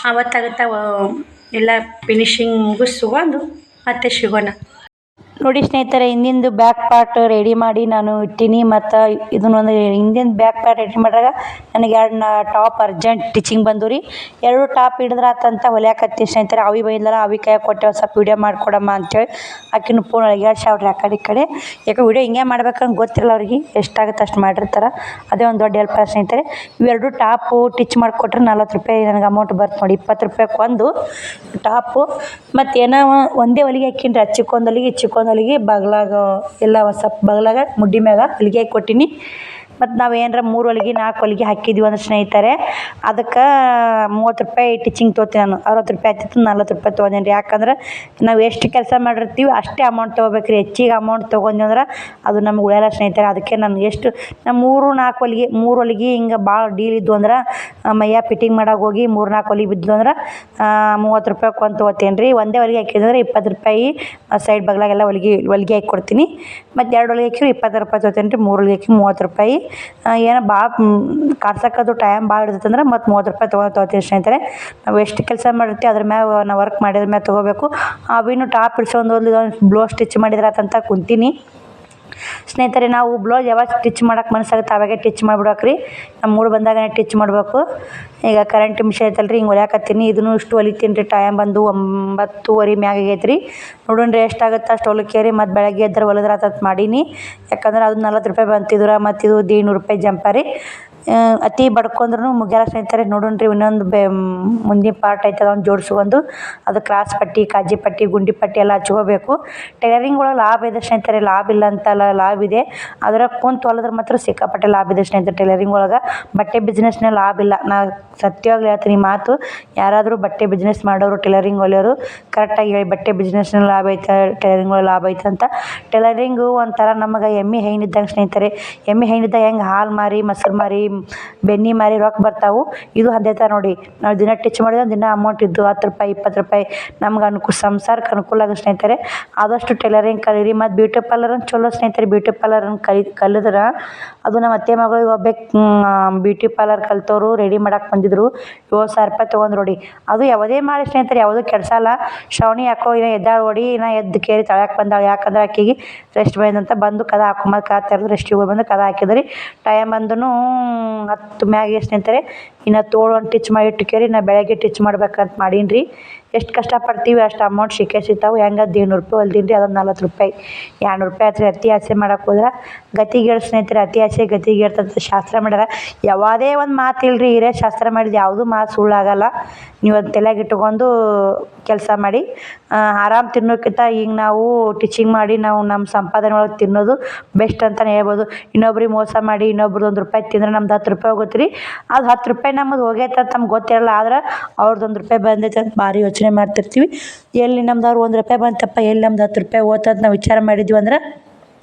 ಆವತ್ತಾಗುತ್ತೆ ಎಲ್ಲ ಫಿನಿಶಿಂಗ್ ಮುಗಿಸ್ಕೊಂಡು ಮತ್ತೆ ಸಿಗೋಣ. ನೋಡಿ ಸ್ನೇಹಿತರೆ, ಹಿಂದಿಂದು ಬ್ಯಾಕ್ ಪಾರ್ಟ್ ರೆಡಿ ಮಾಡಿ ನಾನು ಇಟ್ಟೀನಿ. ಮತ್ತು ಇದನ್ನೊಂದು ಹಿಂದಿನ ಬ್ಯಾಕ್ ಪಾರ್ಟ್ ರೆಡಿ ಮಾಡಿದಾಗ ನನಗೆ 2 ಟಾಪ್ ಅರ್ಜೆಂಟ್ ಟಿಚಿಂಗ್ ಬಂದು ರೀ. 2 ಟಾಪ್ ಹಿಡಿದ್ರೆ ಆತಂತ ಹೊಲಿಯಾಕತ್ತೀನಿ ಸ್ನೇಹಿತರೆ. ಅವಿ ಬೈದಲ್ಲ, ಅವಿ ಕೈ ಕೊಟ್ಟೆ ಒಂದು ಸ್ವಲ್ಪ ವೀಡಿಯೋ ಮಾಡಿಕೊಡಮ್ಮ ಅಂತೇಳಿ ಆಕಿನ ಫೋನ್ ಅಳಿಗಾಡ್ಸಾವ್ರಿ ಆ ಕಡೆ ಈ ಕಡೆ. ಯಾಕೆ ವೀಡಿಯೋ ಹಿಂಗೆ ಮಾಡ್ಬೇಕಂತ ಗೊತ್ತಿರಲ್ಲ ಅವ್ರಿಗೆ, ಎಷ್ಟಾಗುತ್ತೆ ಅಷ್ಟು ಮಾಡಿರ್ತಾರೆ. ಅದೇ ಒಂದು ದೊಡ್ಡ ಹೆಲ್ಪ್ ಸ್ನೇಹಿತರೆ. ಇವೆರಡು ಟಾಪು ಟಿಚ್ ಮಾಡಿಕೊಟ್ರೆ 40 ರೂಪಾಯಿ ನನಗೆ ಅಮೌಂಟ್ ಬರ್ತು ನೋಡಿ. 20 ರೂಪಾಯಿಗೆ ಒಂದು ಟಾಪು. ಮತ್ತು ಏನೋ ಒಂದೇ ಹೊಲಿಗೆ ಹಾಕಿನ್ರಿ, ಚಿಕ್ಕೊಂದೊಲಿಗೆ ಬಗ್ಲಾಗ ಎಲ್ಲ ಒಂದು ಸ್ವಲ್ಪ ಬಗ್ಲಾಗ ಮುಡ್ಡಿ ಮ್ಯಾಗ ಹೊಲಿಗೆ ಹಾಕಿ ಕೊಟ್ಟೀನಿ. ಮತ್ತು ನಾವು ಏನಾರ 3 ಹೊಲಿಗೆ 4 ಹೊಲಿಗೆ ಹಾಕಿದ್ವಿ ಅಂದ್ರೆ ಸ್ನೇಹಿತರೆ ಅದಕ್ಕೆ 30 ರೂಪಾಯಿ ಟೀಚಿಂಗ್ ತೊಗೋತೀನಿ ನಾನು. 60 ರೂಪಾಯಿ ಆಗ್ತಿತ್ತು, 40 ರೂಪಾಯಿ ತೊಗೊಂಡೇನಿ ರೀ. ಯಾಕಂದ್ರೆ ನಾವು ಎಷ್ಟು ಕೆಲಸ ಮಾಡಿರ್ತೀವಿ ಅಷ್ಟೇ ಅಮೌಂಟ್ ತೊಗೋಬೇಕು ರೀ. ಹೆಚ್ಚಿಗೆ ಅಮೌಂಟ್ ತೊಗೊಂಡ್ವಿ ಅಂದ್ರೆ ಅದು ನಮ್ಗೆ ಉಳಿಯಲ್ಲ ಸ್ನೇಹಿತರೆ. ಅದಕ್ಕೆ ನಾನು ಎಷ್ಟು ನಾನು 3 ಹೊಲಿಗೆ ಹಿಂಗೆ ಭಾಳ ಡೀಲ್ ಇದ್ದು ಅಂದ್ರೆ ಮೈಯ ಫಿಟ್ಟಿಂಗ್ ಮಾಡೋಕೆ ಹೋಗಿ 3-4 ಹೊಲಿಗೆ ಬಿದ್ದು ಅಂದ್ರೆ 30 ರೂಪಾಯಿಗೆ ಒಂದು ತೊಗೋತೀನಿ ರೀ. ಒಂದೇ ಹೊಲಿಗೆ ಹಾಕಿದ್ರೆ 20 ರೂಪಾಯಿ ಸೈಡ್ ಬಗ್ಲಾಗೆಲ್ಲ ಹೊಲಿಗೆ ಹಾಕಿ ಕೊಡ್ತೀನಿ. ಮತ್ತು 2 ಹೊಲಿಗೆ ಹಾಕಿದ್ರೆ 20 ರೂಪಾಯಿ ತೊಗೋತೀನಿ ರೀ. 3 ಹೊಲಿಗೆ ಹಾಕಿ 30 ರೂಪಾಯಿ. ಏನೋ ಭಾಳ ಕಾಡ್ಸೋಕ್ಕದು ಟೈಮ್ ಭಾಳ ಹಿಡಿತಂದ್ರೆ ಮತ್ತು 30 ರೂಪಾಯಿ ತೊಗೋತೀನಿ ಸ್ನೇಹಿತರೆ. ನಾವು ಎಷ್ಟು ಕೆಲಸ ಮಾಡಿರ್ತೀವಿ ಅದ್ರ ಮ್ಯಾಗ ನಾವು ವರ್ಕ್ ಮಾಡಿದ್ರ ಮ್ಯಾಗ ತೊಗೋಬೇಕು. ಅವಿನ್ನು ಟಾಪ್ ಇಡ್ಸೊಂದು ಬ್ಲೌಸ್ ಸ್ಟಿಚ್ ಮಾಡಿದ್ರೆ ಆತಂತ ಕುಂತೀನಿ ಸ್ನೇಹಿತರೆ. ನಾವು ಬ್ಲೌಸ್ ಯಾವಾಗ ಸ್ಟಿಚ್ ಮಾಡೋಕೆ ಮನಸ್ಸಾಗುತ್ತೆ ಅವಾಗೆ ಟಿಚ್ ಮಾಡಿಬಿಡ್ಬೇಕು ರೀ. ನಮ್ಮ ಮೂಡು ಬಂದಾಗನೇ ಟಿಚ್ ಮಾಡಬೇಕು. ಈಗ ಕರೆಂಟ್ ಮಿಷನ್ ಐತಲ್ಲ ರೀ, ಹಿಂಗೆ ಹೊಲಿಯಾಕತ್ತೀನಿ. ಇದನ್ನು ಇಷ್ಟು ಹೊಲಿತೀನಿ ರೀ. ಟೈಮ್ ಬಂದು 9:30 ಮ್ಯಾಗ ಆಗೈತೆ ರೀ. ನೋಡೋಣ್ರಿ ಎಷ್ಟಾಗುತ್ತೆ ಅಷ್ಟು ಹೊಲಕ್ಕೆ ರೀ. ಮತ್ತು ಬೆಳಗ್ಗೆ ಎದ್ರೆ ಹೊಲಿದ್ರೆ ಆತತ್ ಮಾಡೀನಿ. ಯಾಕಂದ್ರೆ ಅದು 40 ರೂಪಾಯಿ ಬಂತಿದ್ರೆ ಮತ್ತು ಇದು 100 ರೂಪಾಯಿ ಜಂಪ ರೀ. ಅತಿ ಬಡ್ಕೊಂಡ್ರೂ ಮುಗಿಯಲ್ಲ ಸ್ನೇಹಿತರೆ. ನೋಡೋಣ್ರಿ ಇನ್ನೊಂದು ಮುಂದಿನ ಪಾರ್ಟ್ ಐತಲ್ಲ ಒಂದು ಜೋಡಿಸ್ಕೊಂಡು ಅದು ಕ್ರಾಸ್ ಪಟ್ಟಿ, ಕಾಜಿ ಪಟ್ಟಿ, ಗುಂಡಿ ಪಟ್ಟಿ ಎಲ್ಲ ಹಚ್ಕೋಬೇಕು. ಟೈಲರಿಂಗ್ ಒಳಗೆ ಲಾಭ ಇದೆ ಸ್ನೇಹಿತರೆ, ಲಾಭ ಇಲ್ಲ ಅಂತಲ್ಲ, ಲಾಭ ಇದೆ. ಅದ್ರಾಗ ಕುಂತು ಹೊಲಿದ್ರೆ ಮಾತ್ರ ಸಿಕ್ಕಾಪಟ್ಟೆ ಲಾಭ ಇದೆ ಸ್ನೇಹಿತರೆ. ಟೈಲರಿಂಗ್ ಒಳಗೆ ಬಟ್ಟೆ ಬಿಸ್ನೆಸ್ನೇ ಲಾಭ ಇಲ್ಲ. ನಾ ಸತ್ಯವಾಗ್ಲಿ ಹೇಳ್ತೀನಿ ಮಾತು. ಯಾರಾದರೂ ಬಟ್ಟೆ ಬಿಸ್ನೆಸ್ ಮಾಡೋರು, ಟೈಲರಿಂಗ್ ಹೊಲಿಯೋರು ಕರೆಕ್ಟಾಗಿ ಹೇಳಿ, ಬಟ್ಟೆ ಬಿಸ್ನೆಸ್ನ ಲಾಭ ಐತೆ, ಟೈಲರಿಂಗ್ ಒಳಗೆ ಲಾಭ ಐತೆ ಅಂತ. ಟೈಲರಿಂಗು ಒಂಥರ ನಮಗೆ ಎಮ್ಮೆ ಹೈನಿದ್ದಂಗೆ ಸ್ನೇಹಿತರೆ. ಎಮ್ಮೆ ಹೈನಿದ್ದಾಗ ಹೆಂಗೆ ಹಾಲು ಮಾರಿ, ಮೊಸರು ಮಾರಿ, ಬೆನ್ನಿ ಮಾರಿ ರೊಕ್ಕ ಬರ್ತಾವೆ. ಇದು ಅದೇ ಥರ ನೋಡಿ, ನಾವು ದಿನ ಟಿಚ್ ಮಾಡಿದ್ರೆ ದಿನ ಅಮೌಂಟ್ ಇದ್ದು 10 ರೂಪಾಯಿ 20 ರೂಪಾಯಿ ನಮ್ಗೆ ಸಂಸಾರಕ್ಕೆ ಅನುಕೂಲ ಆಗೋ ಸ್ನೇಹಿತರೆ. ಆದಷ್ಟು ಟೈಲರಿಂಗ್ ಕಲೀರಿ. ಮತ್ತು ಬ್ಯೂಟಿ ಪಾರ್ಲರನ್ನು ಚಲೋ ಸ್ನೇಹಿತರೆ. ಬ್ಯೂಟಿ ಪಾರ್ಲರನ್ನು ಕಲಿದ್ರೆ ಅದು ನಮ್ಮ ಅತ್ತೆ ಮಗಳು ಒಬ್ಬಾಕಿ ಬ್ಯೂಟಿ ಪಾರ್ಲರ್ ಕಲ್ತವ್ರು ರೆಡಿ ಮಾಡಕ್ಕೆ ಬಂದಿದ್ರು. 7,000 ರೂಪಾಯಿ ತೊಗೊಂಡು ನೋಡಿ. ಅದು ಯಾವುದೇ ಮಾಡಿ ಸ್ನೇಹಿತರೆ, ಯಾವುದೂ ಕೆಡ್ಸಲ್ಲ. ಶ್ರಾವಣಿ ಯಾಕೋ ಇನ್ನು ಎದ್ದಾಳು ಹೊಡಿ, ಇನ್ನು ಎದ್ದು ಕೇರಿ ತಳಕ್ಕೆ ಬಂದಾಳು. ಯಾಕಂದ್ರೆ ಆಕೆಗೆ ರೆಸ್ಟ್ ಬಂದಂತ ಬಂದು ಕದ ಹಾಕೊಂಬದು ಕದ ತೆರೆದು ರೆಸ್ಟಿಗೆ ಹೋಗಿ ಬಂದು ಕದ ಹಾಕಿದ್ರಿ. ಟೈಮ್ ಬಂದು 10 ಮ್ಯಾಗೆ ಸ್ನೇಹಿತರೆ. ಇನ್ನು ತೋಳು ಒಂದು ಟಿಚ್ ಮಾಡಿ ಇಟ್ಕೇರಿ ನಾ ಬೆಳಗ್ಗೆ ಟಿಚ್ ಮಾಡ್ಬೇಕಂತ ಮಾಡೀನಿ ರೀ. ಎಷ್ಟು ಕಷ್ಟಪಡ್ತೀವಿ ಅಷ್ಟು ಅಮೌಂಟ್ ಸಿಗ್ತಾವೆ. ಹೆಂಗೆ 100 ರೂಪಾಯಿ ಹೊಲ್ದೀನಿ ರೀ, ಅದೊಂದು 40 ರೂಪಾಯಿ 200 ರೂಪಾಯಿ ಆಯ್ತು ರೀ. ಅತಿ ಆಸೆ ಮಾಡಕ್ಕೆ ಹೋದ್ರೆ ಗತಿಗೇಡು ಸ್ನೇಹಿತರೆ. ಅತಿ ಆಸೆ ಗತಿಗೇಡ್ತಂತ ಶಾಸ್ತ್ರ ಮಾಡ್ಯಾರ. ಯಾವುದೇ ಒಂದು ಮಾತು ಇಲ್ರಿ, ಹಿರಿಯ ಶಾಸ್ತ್ರ ಮಾಡಿದ ಯಾವುದೂ ಮಾತು ಸುಳ್ಳಾಗಲ್ಲ. ನೀವು ಅದು ತಲೆಯಾಗ ಇಟ್ಕೊಂಡು ಕೆಲಸ ಮಾಡಿ. ಆರಾಮ್ ತಿನ್ನೋಕ್ಕಿಂತ ಈಗ ನಾವು ಟೀಚಿಂಗ್ ಮಾಡಿ ನಾವು ನಮ್ಮ ಸಂಪಾದನೆ ಒಳಗೆ ತಿನ್ನೋದು ಬೆಸ್ಟ್ ಅಂತಲೇ ಹೇಳ್ಬೋದು. ಇನ್ನೊಬ್ರಿಗೆ ಮೋಸ ಮಾಡಿ ಇನ್ನೊಬ್ರದ್ದು 1 ರೂಪಾಯಿ ತಿಂದ್ರೆ ನಮ್ದು 10 ರೂಪಾಯಿ ಹೋಗುತ್ತೆ ರೀ. ಅದು 10 ರೂಪಾಯಿ ನಮ್ಮದು ಹೋಗೈತೆ ಅಂತ ನಮ್ಗೆ ಗೊತ್ತಿರಲ್ಲ. ಆದ್ರೆ ಅವ್ರದ್ದು 1 ರೂಪಾಯಿ ಬಂದೈತೆ ಅಂತ ಭಾರಿ ಯೋಚನೆ ಮಾಡ್ತಿರ್ತೀವಿ. ಎಲ್ಲಿ ನಮ್ದು ಅವ್ರು 1 ರೂಪಾಯಿ ಬಂತಪ್ಪ, ಎಲ್ಲಿ ನಮ್ದು 10 ರೂಪಾಯಿ ಹೋತಂತ ನಾವು ವಿಚಾರ ಮಾಡಿದ್ವಿ ಅಂದ್ರೆ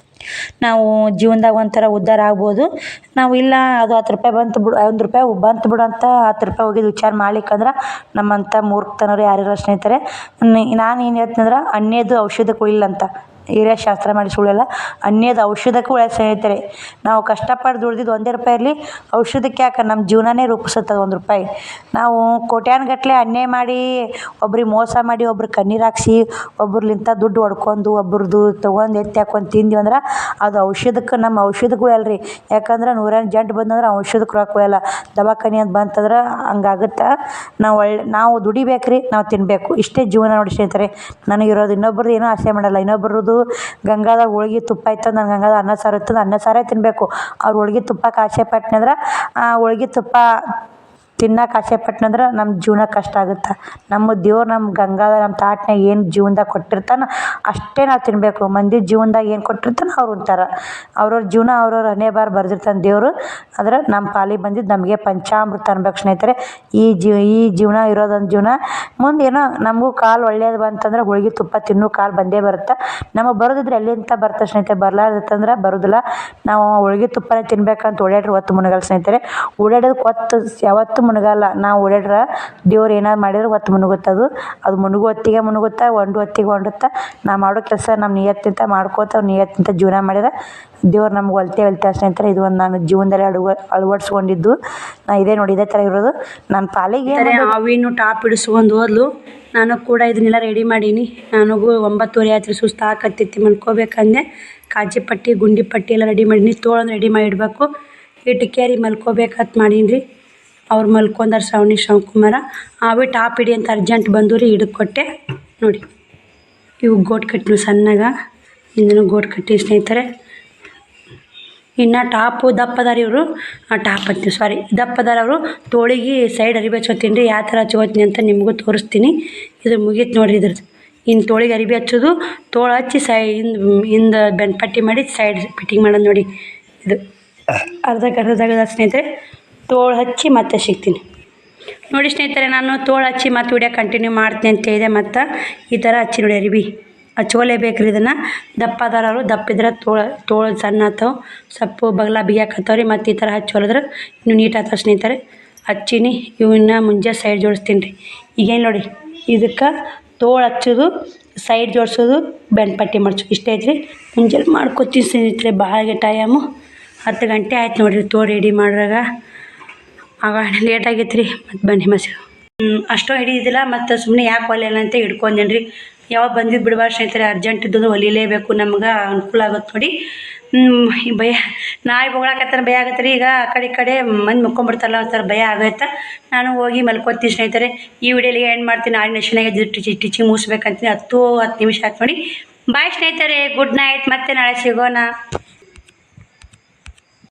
ನಾವು ಜೀವನದಾಗ ಒಂಥರ ಉದ್ಧಾರ ಆಗ್ಬೋದು. ನಾವು ಇಲ್ಲ ಅದು 10 ರೂಪಾಯಿ ಬಂತು ಬಿಡು, 1 ರೂಪಾಯಿ ಬಂತು ಬಿಡು ಅಂತ 10 ರೂಪಾಯಿ ಹೋಗಿದ್ದು ವಿಚಾರ ಮಾಡ್ಲಿಕ್ಕಂದ್ರೆ ನಮ್ಮಂಥ ಮೂರ್ಖತನರು ಯಾರಿರೋ ಸ್ನೇಹಿತರೆ. ನಾನು ಏನು ಹೇಳ್ತೀನಿ ಅಂದ್ರೆ ಅನ್ಯದು ಔಷಧಕ್ಕೂ ಇಲ್ಲ ಅಂತ ಹಿರಿಯ ಶಾಸ್ತ್ರ ಮಾಡಿ ಸುಳ್ಳೆಲ್ಲ. ಅನ್ಯದ ಔಷಧಕ್ಕೂ ಒಳ್ಳೆ ಸ್ನೇಹಿತರೆ. ನಾವು ಕಷ್ಟಪಟ್ಟು ದುಡ್ದಿದ್ದು 1 ರೂಪಾಯಿ ಇರಲಿ, ಔಷಧಕ್ಕೆ ಯಾಕೆ ನಮ್ಮ ಜೀವನನೇ ರೂಪಿಸುತ್ತದೆ 1 ರೂಪಾಯಿ. ನಾವು ಕೋಟ್ಯಾನುಗಟ್ಟಲೆ ಅನ್ಯಾಯ ಮಾಡಿ ಒಬ್ರಿಗೆ ಮೋಸ ಮಾಡಿ ಒಬ್ರು ಕಣ್ಣೀರು ಹಾಕ್ಸಿ ಒಬ್ರಲಿಂತ ದುಡ್ಡು ಹೊಡ್ಕೊಂಡು ಒಬ್ರದ್ದು ತೊಗೊಂಡು ಎತ್ತಿ ಹಾಕೊಂಡು ತಿಂದ್ವಿ ಅಂದ್ರೆ ಅದು ಔಷಧಕ್ಕೆ ನಮ್ಮ ಔಷಧಕ್ಕೂ ಅಲ್ರಿ. ಯಾಕಂದ್ರೆ 100 ಜಂಟು ಬಂದಂದ್ರೆ ಔಷಧಕ್ಕೆ ರೊಕ್ಕ ಉಳಿಯಲ್ಲ. ದವಾಖಾನೆ ಅಂತ ಬಂತಂದ್ರೆ ಹಂಗಾಗುತ್ತೆ. ನಾವು ದುಡಿಬೇಕು ರೀ, ನಾವು ತಿನ್ನಬೇಕು. ಇಷ್ಟೇ ಜೀವನ ನೋಡಿ ಸ್ನೇಹಿತರೆ. ನನಗಿರೋದು ಇನ್ನೊಬ್ರದ್ದು ಏನೂ ಆಸೆ ಮಾಡಲ್ಲ. ಇನ್ನೊಬ್ರದ್ದು ಗಂಗಾದಾಗ ಹೋಳ್ಗೆ ತುಪ್ಪ ಇತ್ತು, ನಾನು ಗಂಗಾದ ಅನ್ನ ಸಾರು ಇತ್ತು, ಅನ್ನ ಸಾರೇ ತಿನ್ನಬೇಕು. ಅವ್ರು ಹೋಳ್ಗೆ ತುಪ್ಪಕ್ಕೆ ಆಸೆ ಪಟ್ನಂದ್ರೆ ಹೋಳ್ಗೆ ತುಪ್ಪ ತಿನ್ನಕ್ಕೆ ಆಸೆ ಪಟ್ನಂದ್ರೆ ನಮ್ಮ ಜೀವನ ಕಷ್ಟ ಆಗುತ್ತೆ. ನಮ್ಮ ದೇವ್ರು ನಮ್ಮ ಗಂಗಾದ ನಮ್ಮ ತಾಟ್ನಾಗ ಏನು ಜೀವನದಾಗ ಕೊಟ್ಟಿರ್ತಾನೆ ಅಷ್ಟೇ ನಾವು ತಿನ್ನಬೇಕು. ಮಂದಿ ಜೀವನದಾಗ ಏನು ಕೊಟ್ಟಿರ್ತಾನೆ ಅವ್ರು ಉಣ್ತಾರೆ. ಅವ್ರವ್ರ ಜೀವನ ಅವ್ರವ್ರ ಹಣೆ ಬಾರ ಬರ್ದಿರ್ತಾನೆ ದೇವರು. ಆದ್ರೆ ನಮ್ಮ ಪಾಲಿಗೆ ಬಂದಿದ್ದು ನಮಗೆ ಪಂಚಾಮೃತ ಅನ್ಬೇಕು ಸ್ನೇಹಿತರೆ. ಈ ಜೀವನ ಇರೋದೊಂದು ಜೀವನ. ಮುಂದೆ ಏನೋ ನಮಗೂ ಕಾಲು ಒಳ್ಳೇದು ಬಂತಂದ್ರೆ ಹೋಳ್ಗೆ ತುಪ್ಪ ತಿನ್ನೋ ಕಾಲು ಬಂದೇ ಬರುತ್ತೆ. ನಮಗೆ ಬರೋದಿದ್ರೆ ಎಲ್ಲಿಂತ ಬರ್ತದೆ ಸ್ನೇಹಿತರೆ. ಬರಲಾರ್ದಿತ್ತಂದ್ರೆ ಬರೋದಿಲ್ಲ. ನಾವು ಹೋಳ್ಗೆ ತುಪ್ಪನೇ ತಿನ್ಬೇಕಂತ ಓಡಾಡ್ರಿ ಹೊತ್ತು ಮುನಗಲ್ಲ ಸ್ನೇಹಿತರೆ. ಓಡಾಡೋದಕ್ಕೆ ಹೊತ್ತು ಯಾವತ್ತೂ ಮುನಗಲ್ಲ. ನಾವು ಓಡಾಡ್ರೆ ದೇವ್ರು ಏನಾರು ಮಾಡಿದ್ರೆ ಹೊತ್ತು ಮುನುಗುತ್ತದು. ಅದು ಮುನುಗು ಹೊತ್ತಿಗೆ ಮುನುಗುತ್ತಾ, ಒಂದು ಹೊತ್ತಿಗೆ ಹೊಂಡುತ್ತಾ. ನಾವು ಮಾಡೋ ಕೆಲಸ ನಮ್ಮ ನಿಯತ್ತಿಂತ ಮಾಡ್ಕೋತ ನಿಯತ್ತಿಂತ ಜೀವನ ಮಾಡಿದ್ರೆ ದೇವ್ರು ನಮ್ಗೆ ಒಲ್ತೆ ಸ್ನೇಹಿತರೆ. ಇದು ಒಂದು ನಾನು ಜೀವನದಲ್ಲಿ ಅಳವಡಿಸ್ಕೊಂಡಿದ್ದು. ನಾ ಇದೇ ನೋಡಿ, ಇದೇ ಥರ ಇರೋದು ನನ್ನ ಪಾಲಿಗೆ. ಅವಿನೂ ಟಾಪ್ ಹಿಡಿಸ್ಕೊಂಡು ಹೋದ್ಲು. ನಾನು ಕೂಡ ಇದನ್ನೆಲ್ಲ ರೆಡಿ ಮಾಡೀನಿ. ನನಗೂ 9:30 ಆಯ್ತು, ಸುಸ್ತು ಹಾಕತ್ತಿತ್ತು, ಮಲ್ಕೋಬೇಕಂದೆ. ಕಾಜಿ ಪಟ್ಟಿ ಗುಂಡಿ ಪಟ್ಟಿ ಎಲ್ಲ ರೆಡಿ ಮಾಡೀನಿ. ತೋಳನ್ನು ರೆಡಿ ಮಾಡಿ ಇಡಬೇಕು. ಇಟ್ಟು ಕೇರಿ ಮಲ್ಕೋಬೇಕಂತ ಮಾಡೀನಿ ರೀ. ಅವ್ರು ಮಲ್ಕೊಂಡಾರ ಶ್ರಾವಣಿ ಶಿವಕುಮಾರ. ಅವೇ ಟಾಪ್ ಹಿಡಿ ಅಂತ ಅರ್ಜೆಂಟ್ ಬಂದು ರೀ, ಹಿಡಿದು ಕೊಟ್ಟೆ ನೋಡಿ. ಇವು ಗೋಟ್ ಕಟ್ಟಿನ ಸಣ್ಣಗ ಇಂದನೂ ಗೋಟ್ ಕಟ್ಟಿ ಸ್ನೇಹಿತರೆ. ಇನ್ನು ಟಾಪು ದಪ್ಪದಾರ ಇವರು, ಟಾಪ್ ಅಂತೀನಿ ಸಾರಿ, ದಪ್ಪದಾರ ಅವರು. ತೋಳಿಗೆ ಸೈಡ್ ಅರಿಬಿ ಹಚ್ಕೋತೀನಿ ರೀ. ಯಾವ ಥರ ಹಚ್ಕೋತೀನಿ ಅಂತ ನಿಮಗೂ ತೋರಿಸ್ತೀನಿ. ಇದು ಮುಗೀತು ನೋಡಿರಿ. ಇದ್ರದ್ದು ಇನ್ನು ತೋಳಿಗೆ ಅರಿಬಿ ಹಚ್ಚೋದು, ತೋಳು ಹಚ್ಚಿ ಹಿಂದೆ ಬೆನ್ಪಟ್ಟಿ ಮಾಡಿ ಸೈಡ್ ಫಿಟ್ಟಿಂಗ್ ಮಾಡೋದು ನೋಡಿ. ಇದು ಅರ್ಧದಾಗ ಸ್ನೇಹಿತರೆ. ತೋಳು ಹಚ್ಚಿ ಮತ್ತೆ ಸಿಗ್ತೀನಿ ನೋಡಿ ಸ್ನೇಹಿತರೆ. ನಾನು ತೋಳು ಹಚ್ಚಿ ಮತ್ತೆ ವಿಡಿಯೋ ಕಂಟಿನ್ಯೂ ಮಾಡ್ತೀನಿ ಅಂತ ಇದೆ. ಮತ್ತು ಈ ಥರ ಹಚ್ಚಿ ನೋಡಿ ಅರಿಬಿ ಹಚ್ಕೋಲೇಬೇಕ್ರಿ. ಇದನ್ನು ದಪ್ಪದಾರವರು ದಪ್ಪಿದ್ರೆ ತೋಳು ಸಣ್ಣ ಆತವೆ, ಸೊಪ್ಪು ಬಗಲ ಬಿಗಿಯಾಕತ್ತವ್ರಿ. ಮತ್ತು ಈ ಥರ ಹಚ್ಚಿ ಹೊಲಿದ್ರೆ ಇನ್ನೂ ನೀಟ್ ಆಗ್ತಾವೆ ಸ್ನೇಹಿತರೆ. ಹಚ್ಚೀನಿ. ಇವನ್ನ ಮುಂಜೆ ಸೈಡ್ ಜೋಡಿಸ್ತೀನಿ ರೀ. ಈಗೇನು ನೋಡಿ, ಇದಕ್ಕೆ ತೋಳು ಹಚ್ಚೋದು, ಸೈಡ್ ಜೋಡಿಸೋದು, ಬೆನ್ಪಟ್ಟಿ ಮಾಡ್ಸೋದು ಇಷ್ಟೇ ಐತ್ರಿ. ಮುಂಜಾನೆ ಮಾಡ್ಕೊತೀನಿ ಸ್ನೇಹಿತರೆ. ಭಾಳ ಟೈಮು 10 ಗಂಟೆ ಆಯ್ತು ನೋಡಿರಿ ತೋಳು ರೆಡಿ ಮಾಡ್ರಾಗ. ಆಗ ಲೇಟ್ ಆಗೈತೆ ರೀ. ಮತ್ತು ಬನ್ನಿ ಮಸರು ಅಷ್ಟೋ ಹಿಡಿದಿಲ್ಲ. ಮತ್ತು ಸುಮ್ಮನೆ ಯಾಕೆ ಹೊಲಿಯಲ್ಲ ಅಂತ ಹಿಡ್ಕೊಂಡೇನಿ ರೀ. ಯಾವಾಗ ಬಂದಿದ್ದು ಬಿಡಬಾರ್ದು ಸ್ನೇಹಿತರೆ. ಅರ್ಜೆಂಟ್ ಇದ್ದು ಹೊಲಿಲೇಬೇಕು, ನಮ್ಗೆ ಅನುಕೂಲ ಆಗುತ್ತೆ ನೋಡಿ. ಭಯ ನಾಯಿ ಬೊಗಳಾಕತ್ತಾರ ಭಯ ಆಗತ್ತೆ ರೀ. ಈಗ ಆ ಕಡೆ ಮಂದಿ ಮುಕ್ಕೊಂಬಿಡ್ತಾರಲ್ಲ ಒಂಥರ ಭಯ ಆಗೈತೆ. ನಾನು ಹೋಗಿ ಮಲ್ಕೋತೀನಿ ಸ್ನೇಹಿತರೆ. ಈ ವಿಡಿಯೋಲಿ ಏನು ಮಾಡ್ತೀನಿ, ನಾಳೆ ನೆಶನಾಗೆ ಟೀಚಿಂಗ್ ಮುಗಿಸ್ಬೇಕಂತೀನಿ. 10 ನಿಮಿಷ ಆಯ್ತು ನೋಡಿ. ಬಾಯ್ ಸ್ನೇಹಿತರೆ, ಗುಡ್ ನೈಟ್. ಮತ್ತೆ ನಾಳೆ ಸಿಗೋಣ.